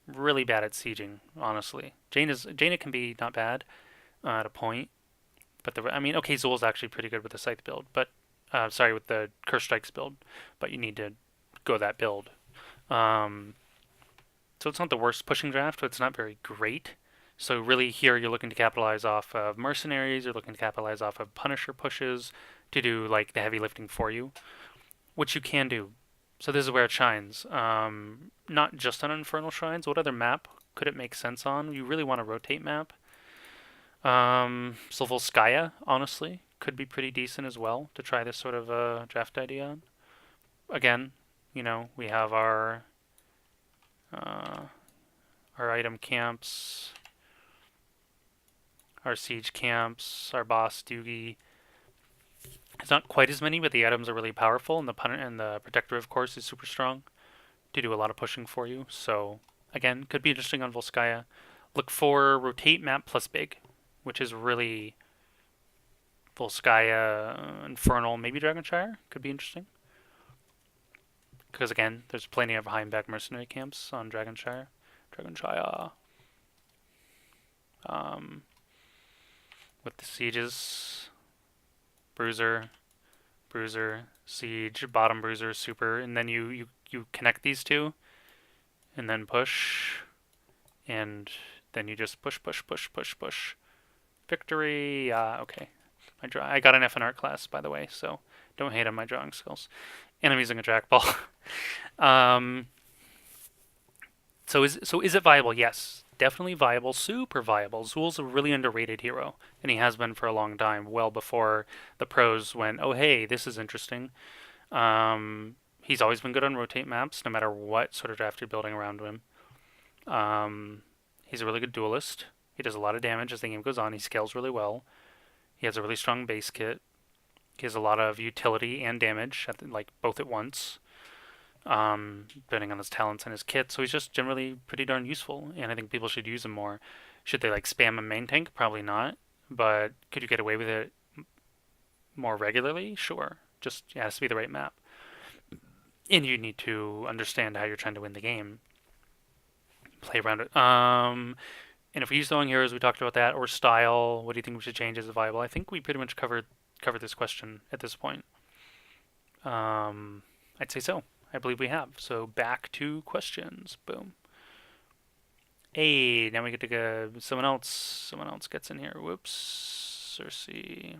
Really bad at sieging, honestly. Jaina can be not bad at a point, but okay, Zool's actually pretty good with the Scythe build, but with the Curse Strikes build, but you need to go that build. So it's not the worst pushing draft, but it's not very great. So really here you're looking to capitalize off of mercenaries, you're looking to capitalize off of Punisher pushes to do the heavy lifting for you, which you can do. So this is where it shines. Not just on Infernal Shrines. What other map could it make sense on? You really want a rotate map. Volskaya, honestly, could be pretty decent as well to try this sort of draft idea on. Again, we have our item camps, our siege camps, our boss Doogie. It's not quite as many, but the items are really powerful, and the protector, of course, is super strong to do a lot of pushing for you. So again, could be interesting on Volskaya. Look for rotate map plus big, which is really Volskaya, Infernal, maybe Dragonshire could be interesting. Because again, there's plenty of high impact mercenary camps on Dragonshire. With the sieges, Bruiser, Siege, bottom Bruiser, Super, and then you connect these two, and then push, and then you just push. Victory. Okay. I got an F in art class, by the way, so don't hate on my drawing skills. And I'm using a trackball. So So is it viable? Yes, definitely viable, super viable. Zool's a really underrated hero, and he has been for a long time, well before the pros went, oh hey, this is interesting. He's always been good on rotate maps, no matter what sort of draft you're building around him. He's a really good duelist. He does a lot of damage as the game goes on. He scales really well. He has a really strong base kit. He has a lot of utility and damage, like both at once, depending on his talents and his kit. So he's just generally pretty darn useful, and I think people should use him more. Should they like spam a main tank? Probably not. But could you get away with it more regularly? Sure. Just it has to be the right map, and you need to understand how you're trying to win the game. Play around it. And if we use throwing heroes, we talked about that, or style. What do you think we should change as viable? I think we pretty much covered this question at this point. I'd say so. I believe we have. So back to questions. Boom. Hey, now we get to go. Someone else. Someone else gets in here. Whoops. Cersei.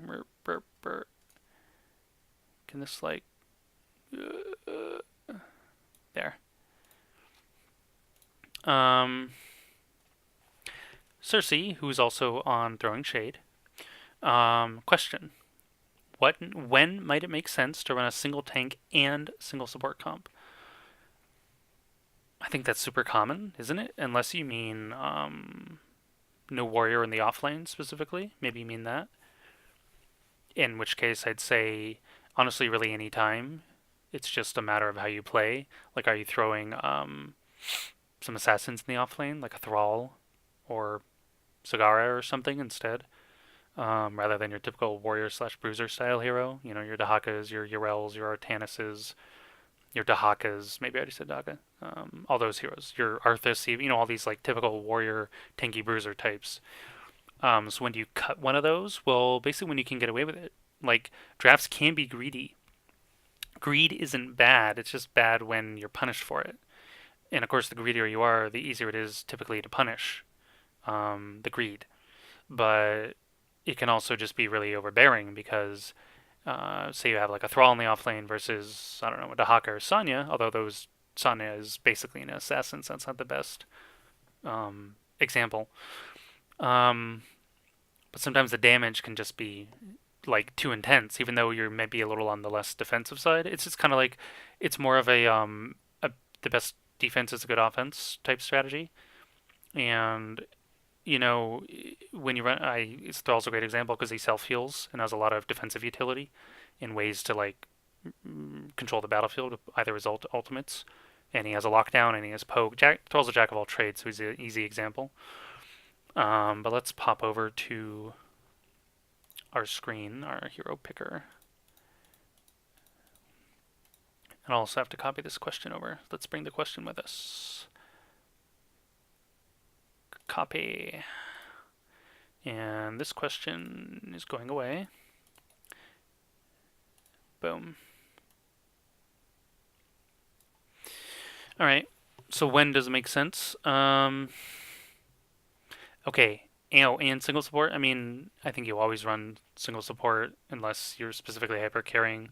Can this like? There. Cersei, who's also on Throwing Shade. Question: when might it make sense to run a single tank and single support comp? I think that's super common, isn't it? Unless you mean no warrior in the offlane specifically. Maybe you mean that. In which case, I'd say honestly, really any time. It's just a matter of how you play. Like, are you throwing some assassins in the offlane, like a Thrall or Sagara or something instead, rather than your typical warrior slash bruiser style hero? You know, your Dahakas, your Urels, your Artanises, your Dahakas. Maybe I already said Dahaka. All those heroes. Your Arthas, you know, all these like typical warrior tanky bruiser types. So when do you cut one of those? Well, basically when you can get away with it. Like, drafts can be greedy. Greed isn't bad. It's just bad when you're punished for it. And of course, the greedier you are, the easier it is typically to punish the greed. But it can also just be really overbearing because, say you have like a Thrall in the offlane versus, I don't know, a Dahaka or Sonya, although those Sonya is basically an assassin, so that's not the best example. But sometimes the damage can just be like too intense, even though you're maybe a little on the less defensive side. It's just kind of like it's more of a the best defense is a good offense type strategy, and you know, when you run, it's also a great example because he self heals and has a lot of defensive utility in ways to like control the battlefield with either his ultimates. And he has a lockdown and he has poke. Thrall's a jack of all trades, so he's an easy example. But let's pop over to our screen, our hero picker. And I'll also have to copy this question over. Let's bring the question with us. Copy. And this question is going away. Boom. All right. So when does it make sense? Okay. And single support. I mean, I think you always run single support unless you're specifically hyper carrying.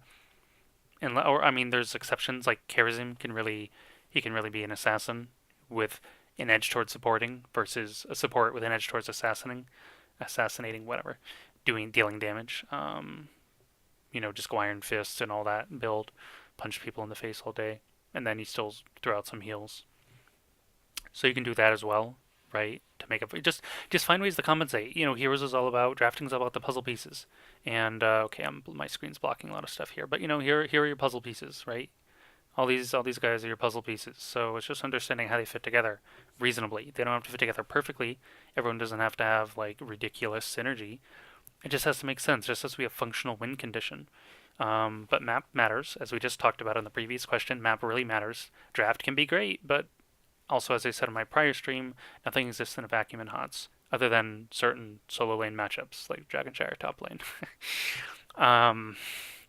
Or I mean, there's exceptions like Karazim can really be an assassin with an edge towards supporting versus a support with an edge towards assassinating whatever, dealing damage. You know, just go Iron Fists and all that build, punch people in the face all day, and then you still throw out some heals. So you can do that as well, right? To make up, just find ways to compensate. You know, Heroes is all about drafting is all about the puzzle pieces. And okay, my screen's blocking a lot of stuff here, but you know, here are your puzzle pieces, right? All these guys are your puzzle pieces. So it's just understanding how they fit together reasonably. They don't have to fit together perfectly. Everyone doesn't have to have like ridiculous synergy. It just has to make sense. It just has to be a functional win condition. But map matters, as we just talked about in the previous question. Map really matters. Draft can be great, but also, as I said in my prior stream, nothing exists in a vacuum in HOTS, other than certain solo lane matchups, like Dragonshire top lane.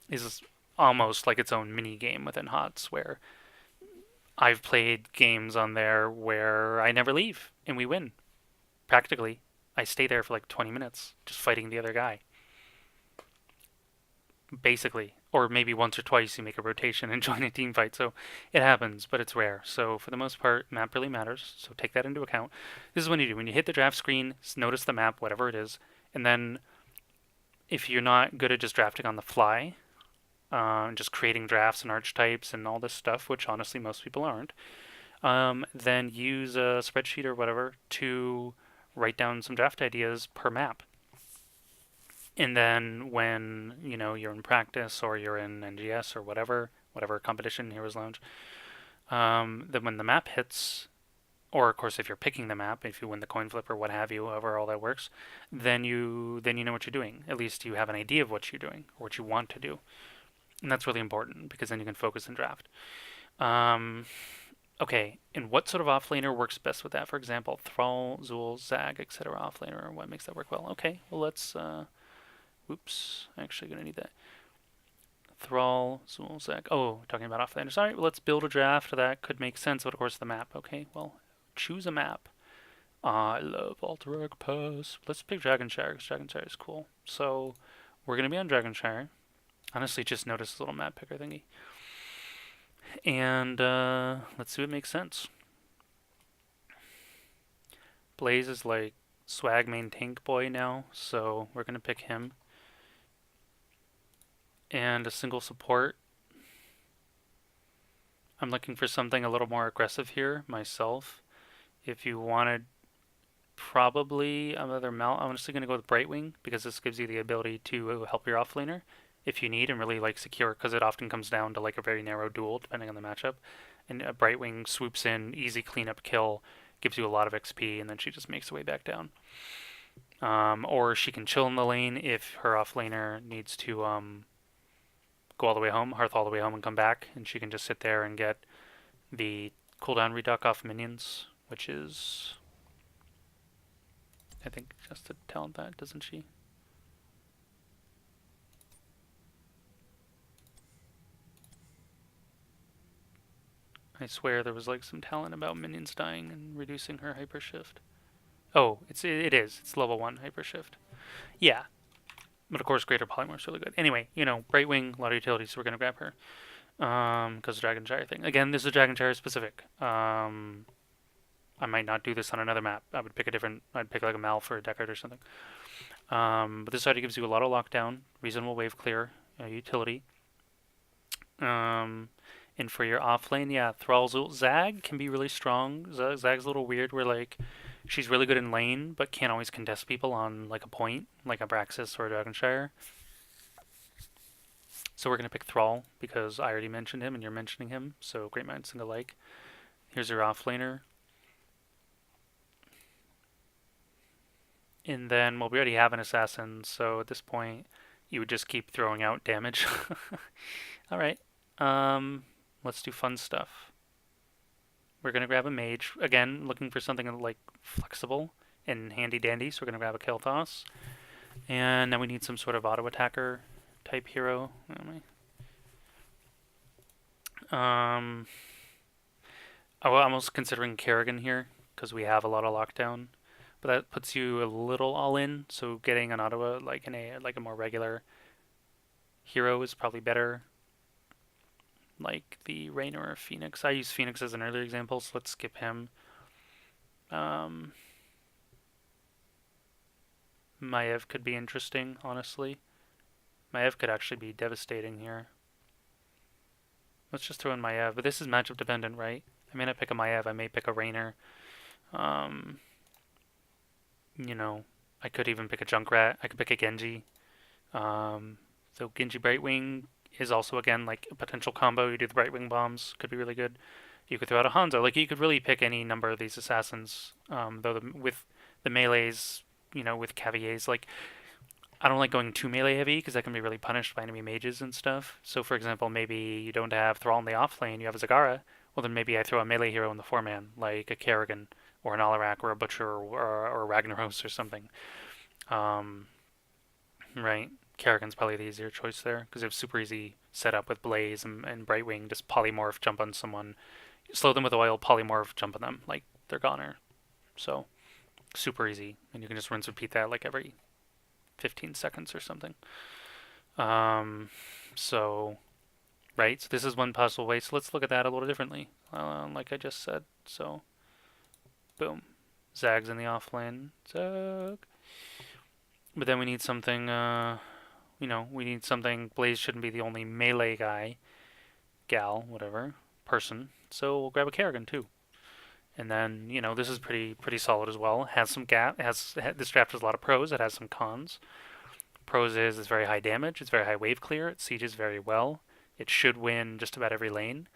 Is almost like its own mini game within HOTS, where I've played games on there where I never leave, and we win. Practically. I stay there for like 20 minutes, just fighting the other guy. Basically. or maybe once or twice you make a rotation and join a team fight. So it happens, but it's rare. So for the most part, map really matters. So take that into account. This is what you do. When you hit the draft screen, notice the map, whatever it is, and then if you're not good at just drafting on the fly, just creating drafts and archetypes and all this stuff, which honestly most people aren't, then use a spreadsheet or whatever to write down some draft ideas per map. And then when you're in practice or you're in NGS or whatever competition, Heroes Lounge, then when the map hits, or of course if you're picking the map, if you win the coin flip or what have you, however all that works, then you know what you're doing. At least you have an idea of what you're doing or what you want to do, and that's really important because then you can focus and draft. Okay, and what sort of offlaner works best with that? For example, Thrall, Zul, Zag, etc. Offlaner. What makes that work well? Okay, well let's. Oops, actually gonna need that. Thrall, Zul, Zag. Oh, talking about offlanders. All right, well, let's build a draft. That could make sense, but of course the map. Okay, well, choose a map. I love Alterac Pass. Let's pick Dragonshire because Dragonshire is cool. So we're gonna be on Dragonshire. Honestly, just notice this little map picker thingy. And let's see what makes sense. Blaze is like swag main tank boy now, so we're gonna pick him. And a single support. I'm looking for something a little more aggressive here myself. If you wanted probably another mount, I'm honestly going to go with Brightwing because this gives you the ability to help your offlaner if you need and really like secure, because it often comes down to like a very narrow duel depending on the matchup. And a Brightwing swoops in, easy cleanup kill, gives you a lot of XP, and then she just makes her way back down. Or she can chill in the lane if her offlaner needs to go all the way home, hearth all the way home and come back, and she can just sit there and get the cooldown reduc off minions, which is, I think, just a talent that, doesn't she? I swear there was like some talent about minions dying and reducing her hyper shift. Oh, it is. It's level 1 hyper shift. Yeah. But of course, Greater Polymorph is really good. Anyway, Brightwing, a lot of utilities, so we're going to grab her. Because Dragonshire thing. Again, this is Dragonshire specific. I might not do this on another map. I'd pick like a Malf or a Deckard or something. But this already gives you a lot of lockdown, reasonable wave clear, utility. And for your off lane, yeah, Thrall's Zag can be really strong. Zag's a little weird where like she's really good in lane, but can't always contest people on like a point, like a Braxis or a Dragonshire. So we're going to pick Thrall because I already mentioned him and you're mentioning him, so great minds think alike. Here's your offlaner. And then, well, we already have an assassin, so at this point, you would just keep throwing out damage. Alright, let's do fun stuff. We're going to grab a mage. Again, looking for something like flexible and handy dandy, so we're going to grab a Kael'thas. And then we need some sort of auto attacker type hero. I'm almost considering Kerrigan here because we have a lot of lockdown, but that puts you a little all in. So getting an auto like a more regular hero is probably better. Like the Raynor or Phoenix. I use Phoenix as an earlier example, so let's skip him. Maiev could be interesting, honestly. Maiev could actually be devastating here. Let's just throw in Maiev, but this is matchup dependent, right? I may not pick a Maiev, I may pick a Raynor. I could even pick a Junkrat. I could pick a Genji. So Genji Brightwing is also, again, like a potential combo. You do the Brightwing bombs, could be really good. You could throw out a Hanzo. Like, you could really pick any number of these assassins, though with the melees, with Caviers, like, I don't like going too melee heavy because that can be really punished by enemy mages and stuff. So, for example, maybe you don't have Thrall in the off lane, you have a Zagara. Well, then maybe I throw a melee hero in the 4-man, like a Kerrigan or an Alarak or a Butcher or a Ragnaros or something. Right. Kerrigan's probably the easier choice there because they have super easy setup with Blaze and Brightwing. Just polymorph, jump on someone, slow them with oil, polymorph, jump on them. Like, they're goner. So, super easy. And you can just rinse repeat that like every 15 seconds or something. Um, so, right, so this is one possible way. So let's look at that a little differently, like I just said. So, boom. Zag's in the off lane. Zag. But then we need something, we need something. Blaze shouldn't be the only melee guy, gal, whatever, person. So we'll grab a Kerrigan too. And then, this is pretty solid as well. Has some this draft has a lot of pros. It has some cons. Pros is it's very high damage. It's very high wave clear. It sieges very well. It should win just about every lane.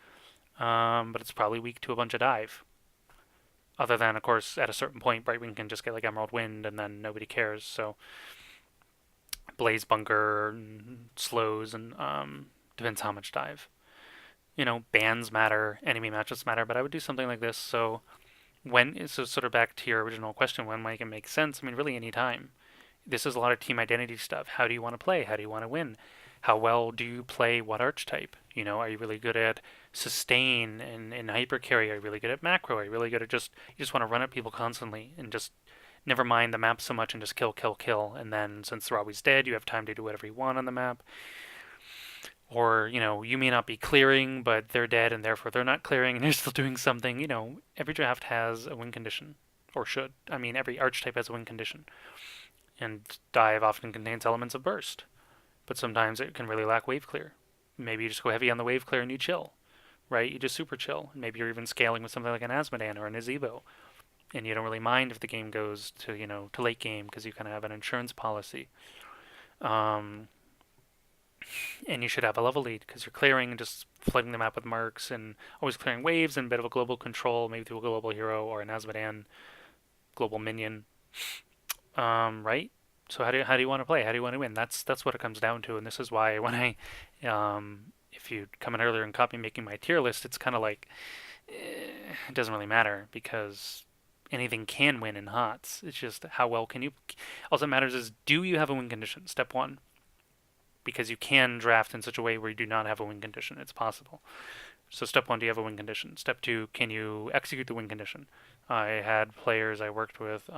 But it's probably weak to a bunch of dive. Other than, of course, at a certain point, Brightwing can just get like Emerald Wind, and then nobody cares. So Blaze Bunker slows, and depends how much dive. Bans matter, enemy matchups matter, but I would do something like this. So sort of back to your original question, when might it make sense? I mean, really any time. This is a lot of team identity stuff. How do you want to play? How do you want to win? How well do you play what archetype? Are you really good at sustain and hyper carry? Are you really good at macro? Are you really good at you just want to run at people constantly and just never mind the map so much and just kill, kill, kill. And then since they're always dead, you have time to do whatever you want on the map. Or, you may not be clearing, but they're dead and therefore they're not clearing and you're still doing something. Every draft has a win condition. Or should. I mean, every archetype has a win condition. And dive often contains elements of burst. But sometimes it can really lack wave clear. Maybe you just go heavy on the wave clear and you chill, right? You just super chill. Maybe you're even scaling with something like an Asmodan or an Azevo. And you don't really mind if the game goes to late game because you kind of have an insurance policy. Um, and you should have a level lead because you're clearing and just flooding the map with marks and always clearing waves and a bit of a global control, maybe through a global hero or an Asmodan global minion, right? So how do you want to play? How do you want to win? That's what it comes down to, and this is why when if you come in earlier and copy making my tier list, it's kind of like it doesn't really matter because anything can win in HOTS. It's just how well can you. All that matters is do you have a win condition? Step one, because you can draft in such a way where you do not have a win condition. It's possible. So step one, do you have a win condition? Step two, can you execute the win condition? I had players I worked with.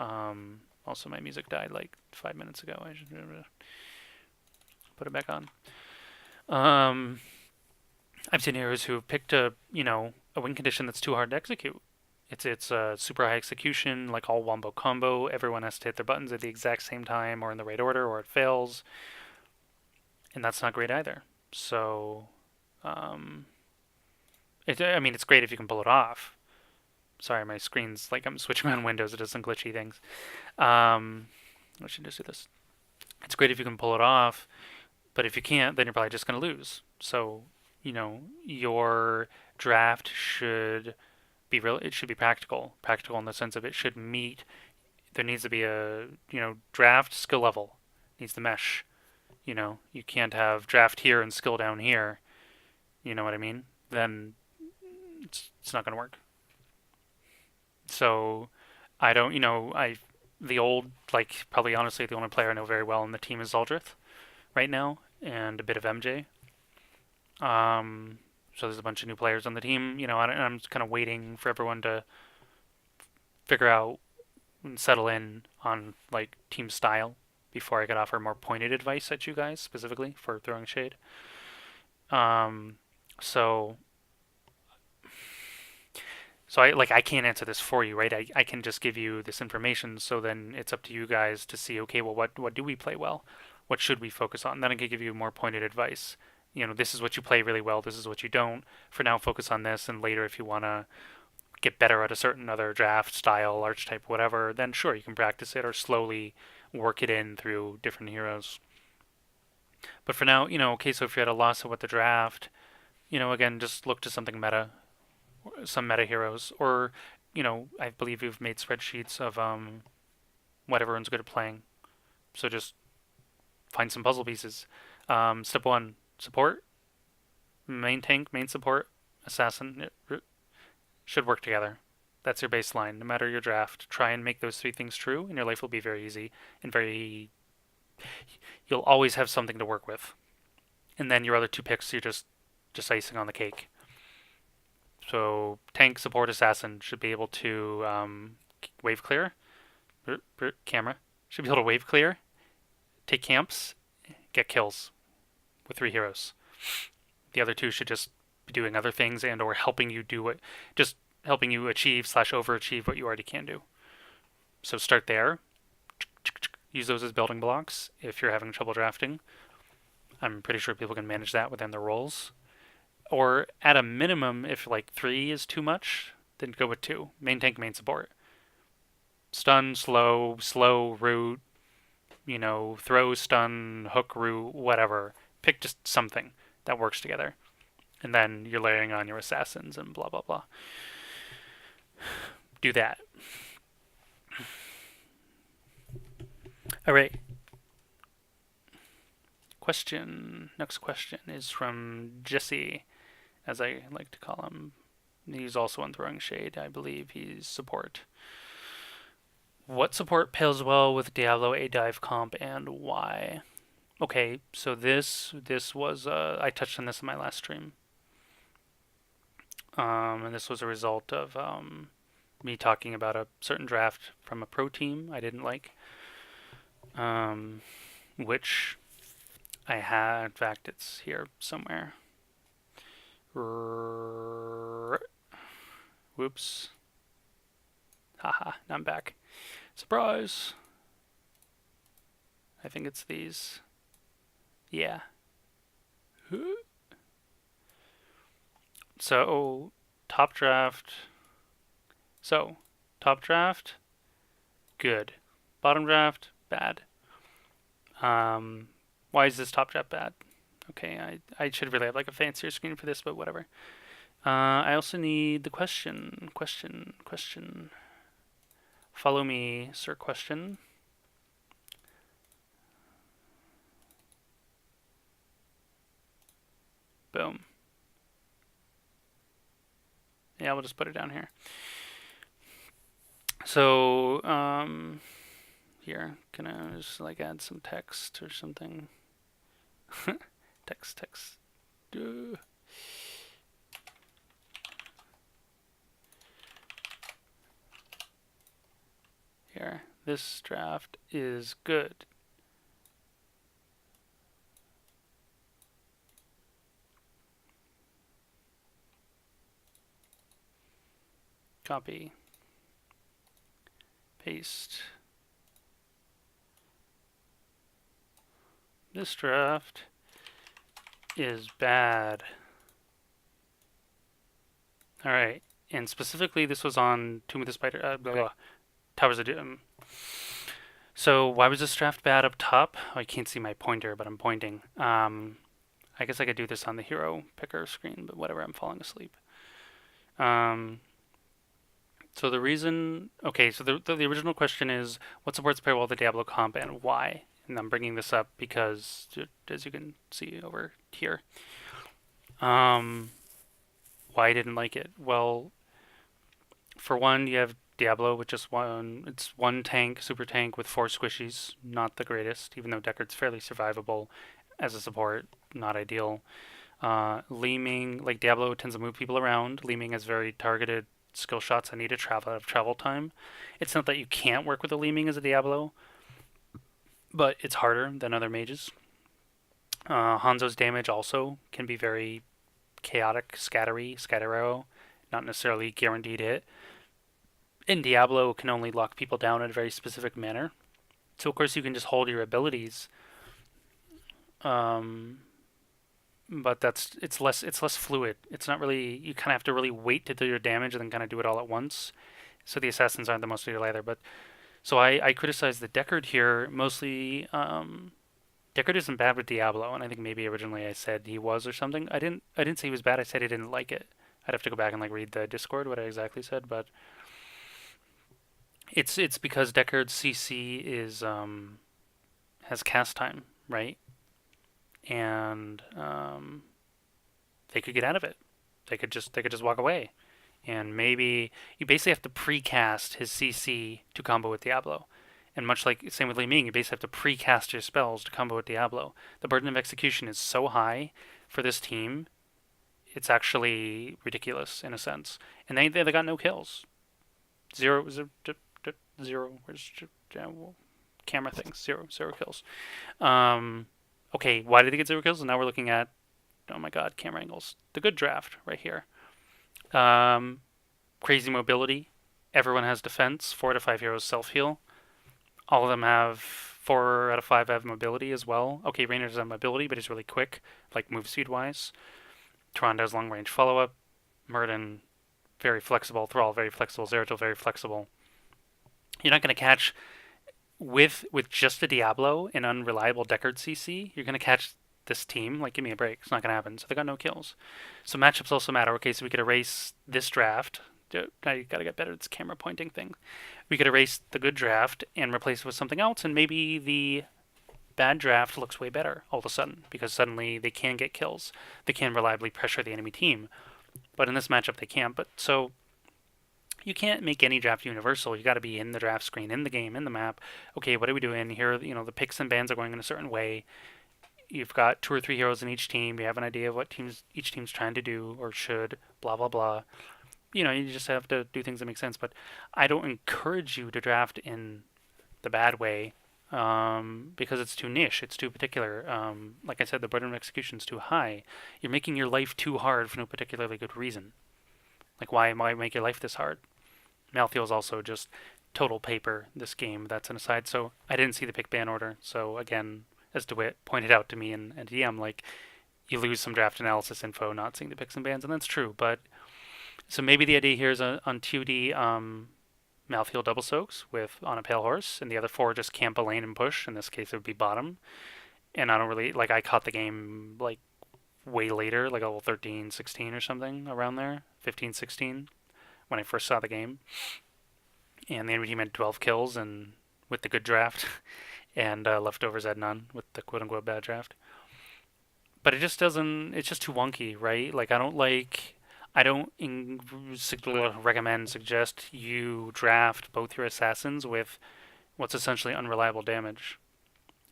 Also, my music died like 5 minutes ago. I should put it back on. I've seen heroes who have picked a win condition that's too hard to execute. It's a super high execution, like all wombo combo. Everyone has to hit their buttons at the exact same time or in the right order, or it fails, and that's not great either. So, it's great if you can pull it off. Sorry, my screen's like I'm switching around windows. It does some glitchy things. I should just do this. It's great if you can pull it off, but if you can't, then you're probably just going to lose. So, your draft should be real. It should be practical. Practical in the sense of it should meet. There needs to be a draft skill level needs to mesh. You can't have draft here and skill down here. You know what I mean? Then it's not going to work. So I don't, the old, like, probably honestly the only player I know very well in the team is Zaldrith right now, and a bit of MJ. So there's a bunch of new players on the team, and I'm just kind of waiting for everyone to figure out and settle in on, like, team style before I could offer more pointed advice at you guys, specifically for throwing shade. So So I can't answer this for you, right? I can just give you this information. So then it's up to you guys to see, okay, well, what do we play well? What should we focus on? Then I can give you more pointed advice. This is what you play really well. This is what you don't. For now, focus on this, and later, if you want to get better at a certain other draft style, archetype, whatever, then sure, you can practice it or slowly work it in through different heroes. But for now, okay, so if you had a loss with the draft, again, just look to something meta, some meta heroes, or I believe you've made spreadsheets of what everyone's good at playing. So just find some puzzle pieces. Step one: support, main tank, main support, assassin. It should work together. That's your baseline. No matter your draft, try and make those three things true, and your life will be very easy and very. You'll always have something to work with, and then your other two picks, you're just icing on the cake. So tank, support, assassin should be able to wave clear. Camera should be able to wave clear, take camps, get kills. with 3 heroes. The other 2 should just be doing other things and or helping you do what, just helping you achieve slash overachieve what you already can do. So start there. Use those as building blocks if you're having trouble drafting. I'm pretty sure people can manage that within their roles. Or at a minimum, if like 3 is too much, then go with 2. Main tank, main support. Stun, slow, root, throw, stun, hook, root, whatever. Pick just something that works together. And then you're layering on your assassins and blah, blah, blah. Do that. All right. Next question is from Jesse, as I like to call him. He's also on Throwing Shade. I believe he's support. What support pairs well with Diablo A dive comp and why? Okay, so this was I touched on this in my last stream, and this was a result of me talking about a certain draft from a pro team I didn't like, which I had. In fact, it's here somewhere. Whoops. Haha, now I'm back. Surprise! I think it's these. Yeah. So, top draft. Top draft, good. Bottom draft, bad. Why is this top draft bad? Okay, I should really have like a fancier screen for this, but whatever. I also need the question. Follow me, sir. Question. Boom. Yeah, we'll just put it down here. So, here, can I just like add some text or something? text. Here, this draft is good. Copy. Paste. This draft is bad. Alright, and specifically this was on Tomb of the Spider, Towers of Doom. So why was this draft bad up top? Oh, I can't see my pointer, but I'm pointing. I guess I could do this on the hero picker screen, but whatever, I'm falling asleep. So the reason, okay, so the original question is, what supports pair well the Diablo comp and why? And I'm bringing this up because, as you can see over here, why I didn't like it. Well, for one, you have Diablo with just one. It's one tank, super tank with 4 squishies. Not the greatest, even though Deckard's fairly survivable as a support. Not ideal. Li Ming, like Diablo tends to move people around. Li Ming has very targeted skill shots that need to travel out of travel time. It's not that you can't work with a Li Ming as a Diablo, but it's harder than other mages. Hanzo's damage also can be very chaotic, scatterarrow, not necessarily guaranteed hit. And Diablo can only lock people down in a very specific manner. So of course you can just hold your abilities, but it's less fluid. It's not really, you kind of have to really wait to do your damage and then kind of do it all at once. So the assassins aren't the most ideal either. But so I criticize the Deckard here mostly. Deckard isn't bad with Diablo, and I think maybe originally I said he was or something. I didn't say he was bad. I said I didn't like it. I'd have to go back and like read the Discord what I exactly said, but it's because Deckard's CC is has cast time, right? And they could get out of it. They could just walk away, and maybe you basically have to precast his CC to combo with Diablo. And much like same with Li Ming, you basically have to precast your spells to combo with Diablo. The burden of execution is so high for this team, it's actually ridiculous in a sense. And they got no kills. Zero. Where's camera things? Zero kills. Okay, why did they get 0 kills? And now we're looking at, oh my god, camera angles. The good draft right here. Um, Crazy mobility. Everyone has defense. 4 out of 5 heroes self heal. All of them have 4 out of 5 have mobility as well. Okay, Raynor doesn't have mobility, but he's really quick, like move speed wise. Tron has long range follow up. Murden very flexible. Thrall very flexible. Zeratul very flexible. You're not going to catch with just a Diablo and unreliable Deckard CC. You're going to catch this team. Like, give me a break. It's not going to happen. So they got no kills. So matchups also matter. Okay, so we could erase this draft. Now you gotta get better at this camera pointing thing. We could erase the good draft and replace it with something else, and maybe the bad draft looks way better all of a sudden because suddenly they can get kills. They can reliably pressure the enemy team. But in this matchup, they can't. But so you can't make any draft universal. You got to be in the draft screen, in the game, in the map. Okay, what are we doing here? You know, the picks and bans are going in a certain way. You've got 2 or 3 heroes in each team. You have an idea of what each team's trying to do or should. Blah blah blah. You know, you just have to do things that make sense. But I don't encourage you to draft in the bad way because it's too niche, it's too particular. Like I said, the burden of execution is too high. You're making your life too hard for no particularly good reason. Like, why make your life this hard? Malthael is also just total paper this game. That's an aside. So I didn't see the pick ban order. So again, as DeWitt pointed out to me in DM, like, you lose some draft analysis info not seeing the picks and bans, and that's true. But so maybe the idea here is on 2D Malthael double soaks with on a pale horse, and the other 4 just camp a lane and push. In this case, it would be bottom. And I don't really like. I caught the game like way later, like level 13, 16 or something around there, 15, 16, when I first saw the game. And the enemy team had 12 kills and with the good draft, and leftovers had none with the quote unquote bad draft. But it just doesn't. It's just too wonky, right? Like, I don't like. I don't suggest you draft both your assassins with what's essentially unreliable damage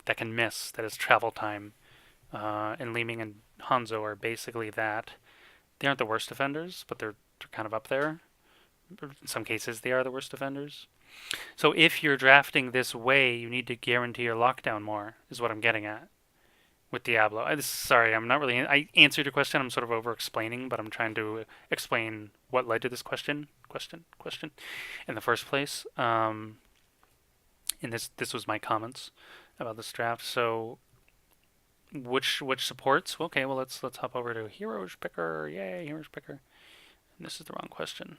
that can miss, that is travel time. And Li Ming and Hanzo are basically that. They aren't the worst defenders, but they're kind of up there. In some cases, they are the worst defenders. So if you're drafting this way, you need to guarantee your lockdown more, is what I'm getting at with Diablo. Sorry, I'm not really. I answered your question. I'm sort of over explaining, but I'm trying to explain what led to this question in the first place. And this was my comments about this draft. So which supports? Okay, well let's hop over to Heroes Picker. Yay, Heroes Picker. And this is the wrong question.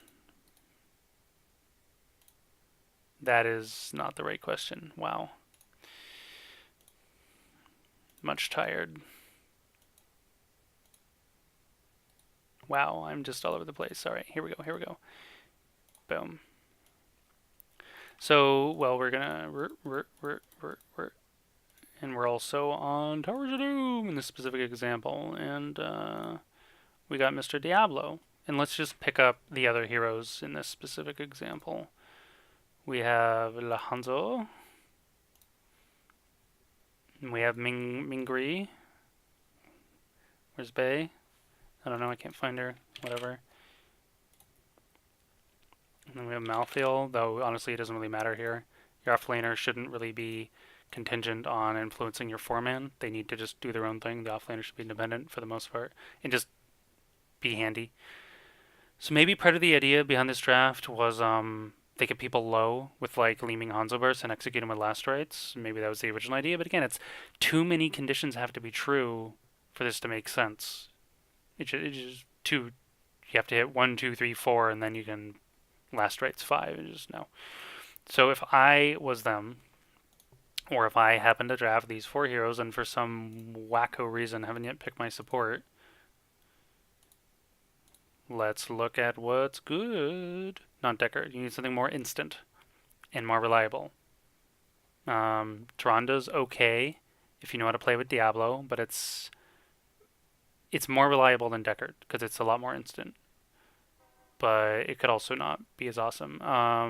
That is not the right question. Wow. Much tired. Wow, I'm just all over the place. All right, here we go. Boom. So, well, we're gonna and we're also on Towers of Doom in this specific example, and we got Mr. Diablo. And let's just pick up the other heroes in this specific example. We have Hanzo. And we have Mingri. Where's Bay? I don't know, I can't find her. Whatever. And then we have Malthael, though honestly it doesn't really matter here. Your offlaner shouldn't really be contingent on influencing your 4-man. They need to just do their own thing. The offlaner should be independent for the most part and just be handy. So maybe part of the idea behind this draft was they get people low with like Li Ming Hanzo bursts and execute them with last rights. Maybe that was the original idea, but again, it's too many conditions have to be true for this to make sense. It's just two. You have to hit 1, 2, 3, 4, and then you can last rights 5. And just no. So if I was them, or if I happen to draft these 4 heroes and for some wacko reason haven't yet picked my support, let's look at what's good. Not Deckard. You need something more instant and more reliable. Tyrande okay if you know how to play with Diablo, but it's more reliable than Deckard because it's a lot more instant. But it could also not be as awesome. I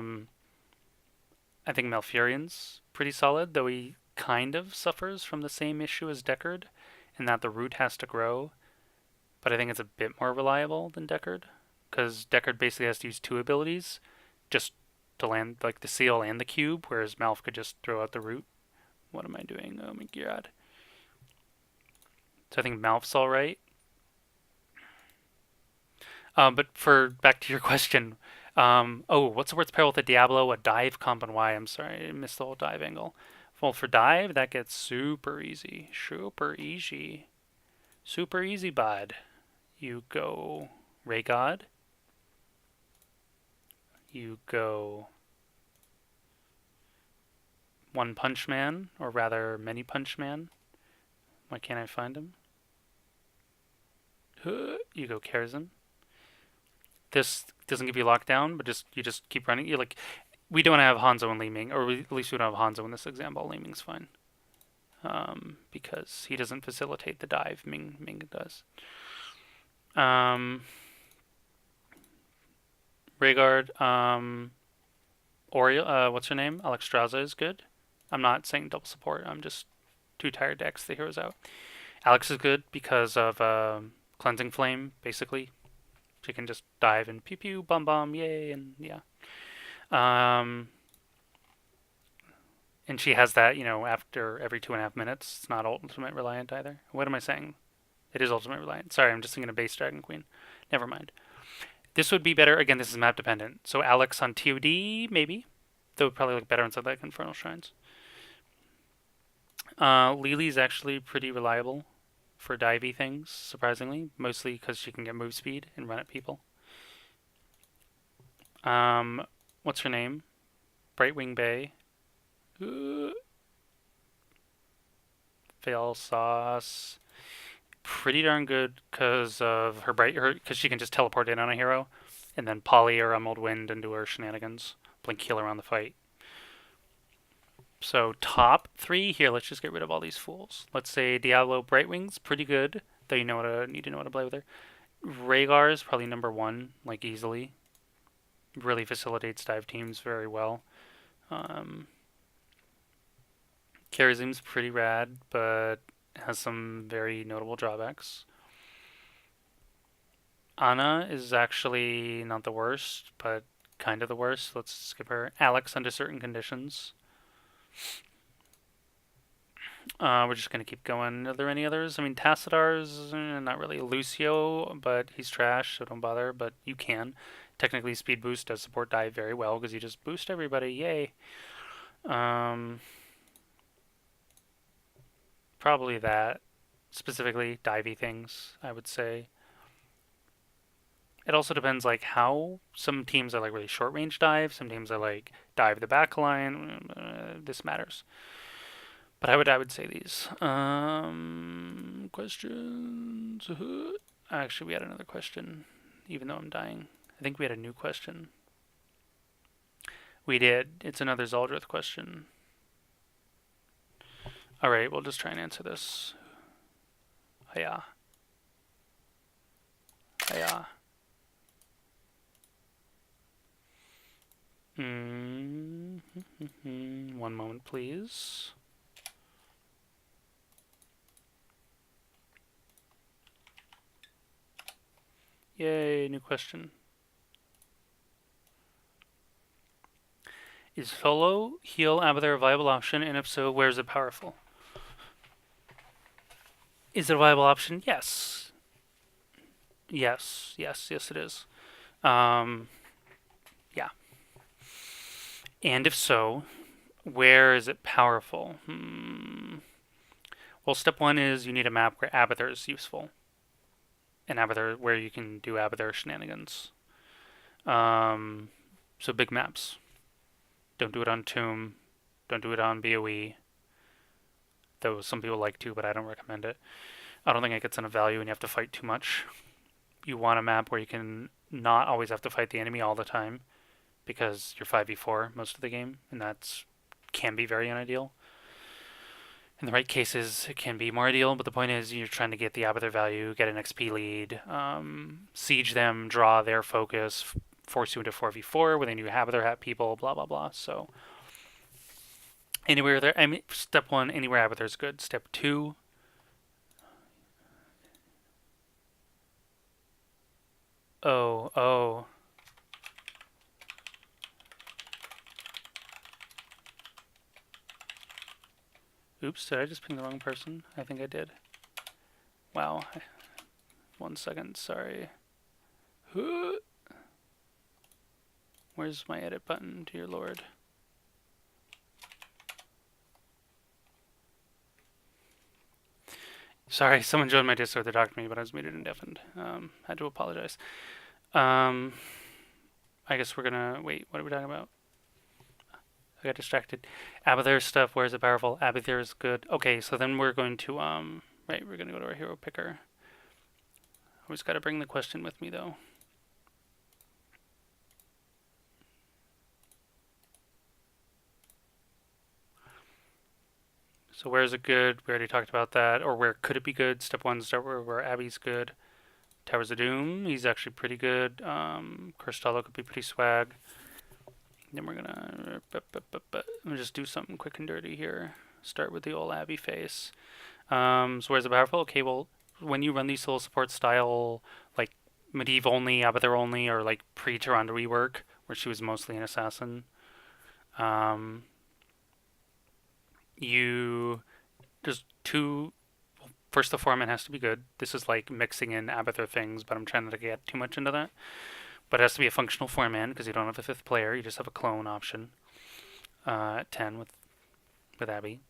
think Malfurion's pretty solid, though he kind of suffers from the same issue as Deckard, in that the root has to grow. But I think it's a bit more reliable than Deckard, because Deckard basically has to use 2 abilities just to land, like the seal and the cube, whereas Malf could just throw out the root. What am I doing? Oh my god. So I think Malph's all right. But for back to your question, oh, what's the worst pair with a Diablo? A dive comp and why? I'm sorry, I missed the whole dive angle. Well, for dive, that gets super easy. Super easy. Super easy, bud. You go Ray God. You go One Punch Man, or rather Many Punch Man. Why can't I find him? You go Karazhan. This doesn't give you lockdown, but you just keep running. You're like, we don't have Hanzo and Li Ming, or at least we don't have Hanzo in this example. Li Ming's fine, because he doesn't facilitate the dive. Ming does. Rhaegar, Oriel, what's her name? Alexstrasza is good. I'm not saying double support. I'm just too tired to X the heroes out. Alex is good because of Cleansing Flame, basically. She can just dive and pew pew, bum bum, yay, and yeah. And she has that, after every 2.5 minutes. It's not ultimate reliant either. What am I saying? It is ultimate reliant. Sorry, I'm just thinking of base Dragon Queen. Never mind. This would be better. Again, this is map dependent. So Alex on TOD, maybe. That would probably look better inside like Infernal Shrines. Lily's actually pretty reliable for divey things, surprisingly. Mostly because she can get move speed and run at people. What's her name? Brightwing Bay. Fail Sauce. Pretty darn good because of because she can just teleport in on a hero, and then Polly or Emerald Wind and do her shenanigans. Blink heal around the fight. So top 3 here. Let's just get rid of all these fools. Let's say Diablo Brightwing's pretty good, though you need to know how to play with her. Rhaegar is probably number 1, like easily. Really facilitates dive teams very well. Karazhan's pretty rad, but has some very notable drawbacks. Ana is actually not the worst, but kind of the worst. Let's skip her. Alex under certain conditions. We're just going to keep going. Are there any others? I mean, Tassadar's not really. Lucio, but he's trash, so don't bother. But you can. Technically, Speed Boost does support dive very well because you just boost everybody. Yay. Probably that. Specifically, divey things, I would say. It also depends, like, how some teams are like really short range dive. Some teams are like dive the back line. This matters. But I would say these. Questions. Actually, we had another question, even though I'm dying. I think we had a new question. We did. It's another Zaldrith question. Alright, we'll just try and answer this. Hiya. Hiya. One moment, please. Yay, new question. Is solo heal Abathur a viable option, and if so, where is it powerful? Is it a viable option? Yes. Yes, it is. Yeah. And if so, where is it powerful? Well, step 1 is you need a map where Abathur is useful. And Abathur, where you can do Abathur shenanigans. So big maps. Don't do it on Tomb. Don't do it on BOE. Though some people like to, but I don't recommend it. I don't think it gets enough value and you have to fight too much. You want a map where you can not always have to fight the enemy all the time, because you're 5v4 most of the game, and that can be very unideal. In the right cases, it can be more ideal, but the point is you're trying to get the Abathur value, get an XP lead, siege them, draw their focus, force you into 4v4 where they new Abathur hat people, blah blah blah. So anywhere there, I mean, step 1, anywhere Abathur is good. Step 2, oh. Oops, did I just ping the wrong person? I think I did. Wow. 1 second, sorry. Where's my edit button, dear lord? Sorry, someone joined my Discord to talk to me, but I was muted indefinite. Had to apologize. I guess we're gonna wait. What are we talking about? I got distracted. Abathur stuff. Where is it powerful? Abathur is good. Okay, so then we're going to right. We're gonna go to our hero picker. Always got to bring the question with me though. So where is it good? We already talked about that. Or where could it be good? Step one, start where Abby's good. Towers of Doom, he's actually pretty good. Crystallo could be pretty swag. Then we're gonna just do something quick and dirty here. Start with the old Abby face. So where's it powerful? Okay, well, when you run these soul support style, like Medivh only, Abathur only, or like pre-Tyrande rework, where she was mostly an assassin, you just two. First, the format has to be good. This is like mixing in Abathur things, but I'm trying not to get too much into that. But it has to be a functional 4-man because you don't have a fifth player. You just have a clone option at 10 with Abby,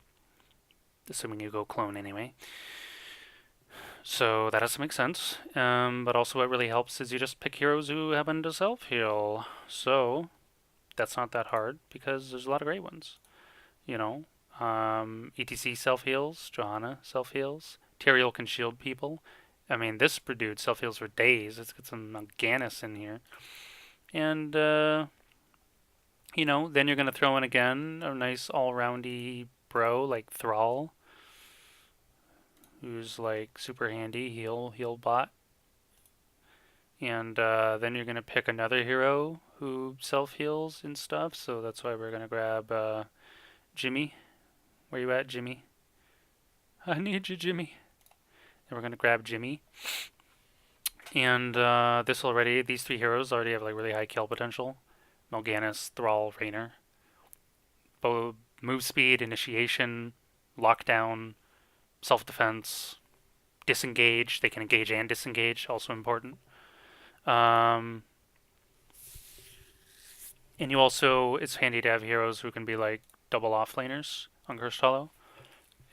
assuming you go clone anyway. So that has to make sense. But also what really helps is you just pick heroes who happen to self-heal. So that's not that hard because there's a lot of great ones. You know, ETC self-heals, Johanna self-heals, Tyrael can shield people. I mean, this dude self-heals for days. Let's get some Mal'Ganis in here. And, you know, then you're going to throw in again a nice all-roundy bro like Thrall, who's like super handy, heal bot. And then you're going to pick another hero who self-heals and stuff. So that's why we're going to grab Jimmy. Where you at, Jimmy? I need you, Jimmy. And we're going to grab Jimmy. And these three heroes already have like really high kill potential. Mal'Ganis, Thrall, Raynor. Both move speed, initiation, lockdown, self-defense, disengage. They can engage and disengage, also important. And you also, it's handy to have heroes who can be like double offlaners on Cursed Hollow.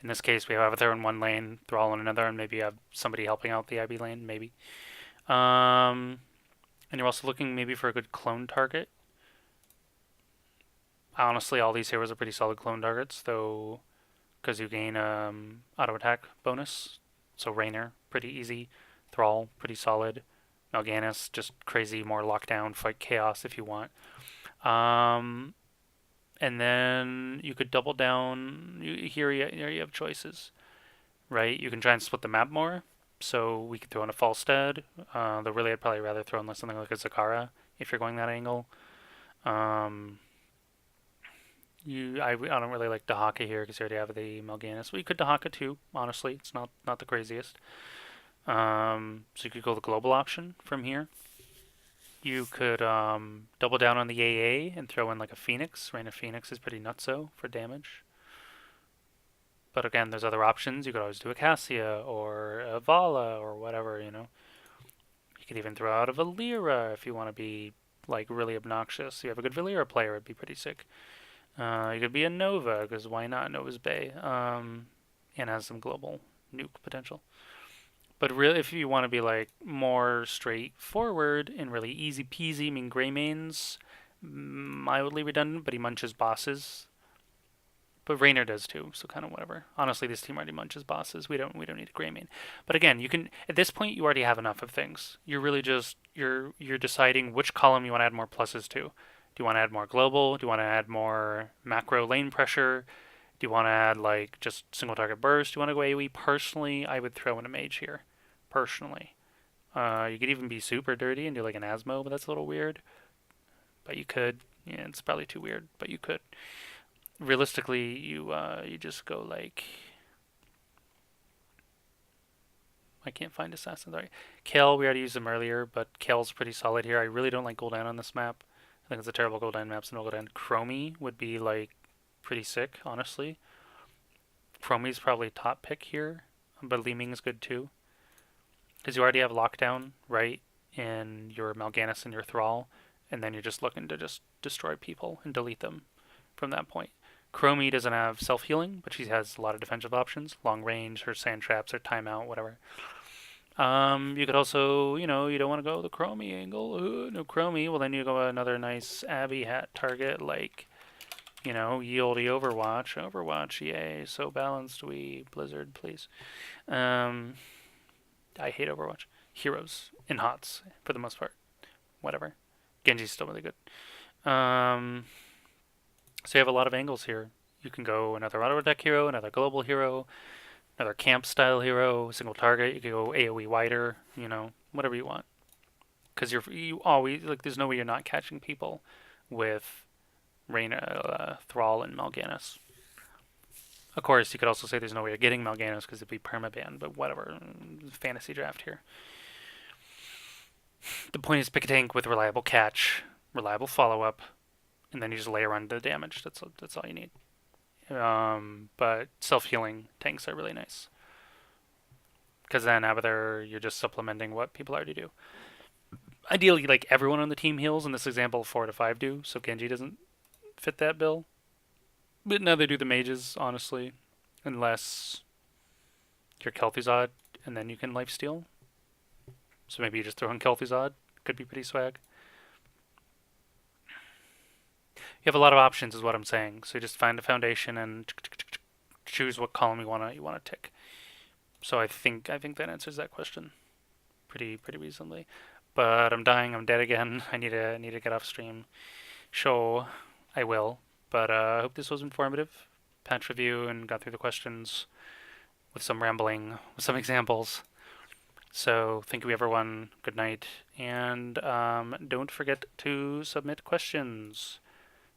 In this case, we have Abathur in one lane, Thrall in another, and maybe you have somebody helping out the Abby lane, maybe. And you're also looking maybe for a good clone target. Honestly, all these heroes are pretty solid clone targets, though, because you gain auto attack bonus. So Raynor, pretty easy. Thrall, pretty solid. Mal'Ganis, just crazy, more lockdown, fight chaos if you want. And then you could double down. Here you have choices, right? You can try and split the map more. So we could throw in a Falstad. Though really, I'd probably rather throw in something like a Zakara if you're going that angle. I don't really like Dahaka here because you already have the Mal'Ganis. We could Dahaka too, honestly. It's not the craziest. So you could go the global option from here. You could double down on the AA and throw in like a Phoenix. Reign of Phoenix is pretty nutso for damage. But again, there's other options. You could always do a Cassia or a Vala or whatever, you know. You could even throw out a Valeera if you want to be like really obnoxious. You have a good Valeera player, it'd be pretty sick. You could be a Nova, because why not? Nova's Bay. And has some global nuke potential. But really, if you want to be like more straightforward and really easy peasy, I mean, Greymane's mildly redundant, but he munches bosses. But Raynor does too, so kind of whatever. Honestly, this team already munches bosses. We don't need a Greymane. But again, you can at this point you already have enough of things. You're really just you're deciding which column you want to add more pluses to. Do you want to add more global? Do you want to add more macro lane pressure? Do you want to add like just single target burst? Do you want to go AoE? Personally, I would throw in a mage here. Personally, you could even be super dirty and do like an Asmo, but that's a little weird. But you could. Yeah, it's probably too weird, but you could. Realistically, you just go like I can't find assassins. Sorry. Kayle, we already used him earlier, but Kayle's pretty solid here. I really don't like Gul'dan on this map. I think it's a terrible Gul'dan map, so no Gul'dan. Chromie would be like pretty sick, honestly. Chromie's probably top pick here, but Li Ming's good too. because you already have lockdown, right, in your Mal'Ganis and your Thrall, and then you're just looking to just destroy people and delete them from that point. Chromie doesn't have self healing, but she has a lot of defensive options, long range, her sand traps, her timeout, whatever. You could also, you know, you don't want to go the Chromie angle. No Chromie. Well, then you go another nice Abby hat target like, you know, Yieldy Overwatch. Overwatch, yay. So balanced we. Blizzard, please. I hate Overwatch. Heroes in HOTS for the most part. Whatever. Genji's still really good. So you have a lot of angles here. You can go another auto attack hero, another global hero, another camp style hero, single target. You can go AoE wider, you know, whatever you want. Because you always like, there's no way you're not catching people with Reyna, Thrall, and Mal'Ganis. Of course, you could also say there's no way you're getting Mal'Ganis because it'd be permaban, but whatever. Fantasy draft here. The point is pick a tank with reliable catch, reliable follow up, and then you just layer on the damage. That's all you need. But self healing tanks are really nice because then either you're just supplementing what people already do. Ideally, like everyone on the team heals. In this example, 4 to 5 do, so Genji doesn't fit that bill. But neither do the mages, honestly, unless you're Kel'Thuzad and then you can lifesteal. So maybe you just throw in Kel'Thuzad. Could be pretty swag. You have a lot of options, is what I'm saying. So you just find a foundation and choose what column you wanna tick. So I think that answers that question pretty reasonably. But I'm dying. I'm dead again. I need to get off stream. So I will. But I hope this was informative. Patch review and got through the questions with some rambling, with some examples. So thank you everyone. Good night, and don't forget to submit questions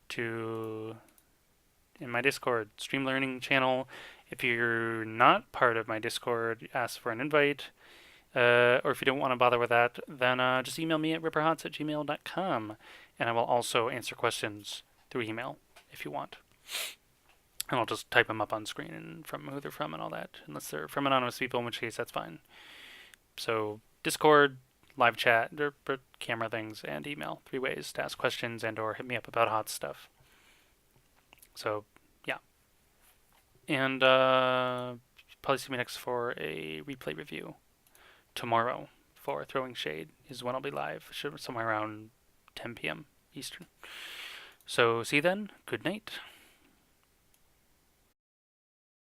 to in my Discord Stream Learning channel. If you're not part of my Discord, ask for an invite. Or if you don't want to bother with that, then just email me at ripperhots@gmail.com, and I will also answer questions through email if you want. And I'll just type them up on screen and from who they're from and all that, unless they're from anonymous people, in which case that's fine. So Discord, live chat, or camera things, and email. 3 ways to ask questions and or hit me up about hot stuff. So yeah. And probably see me next for a replay review. Tomorrow for Throwing Shade is when I'll be live, somewhere around 10 p.m. Eastern. So see you then. Good night.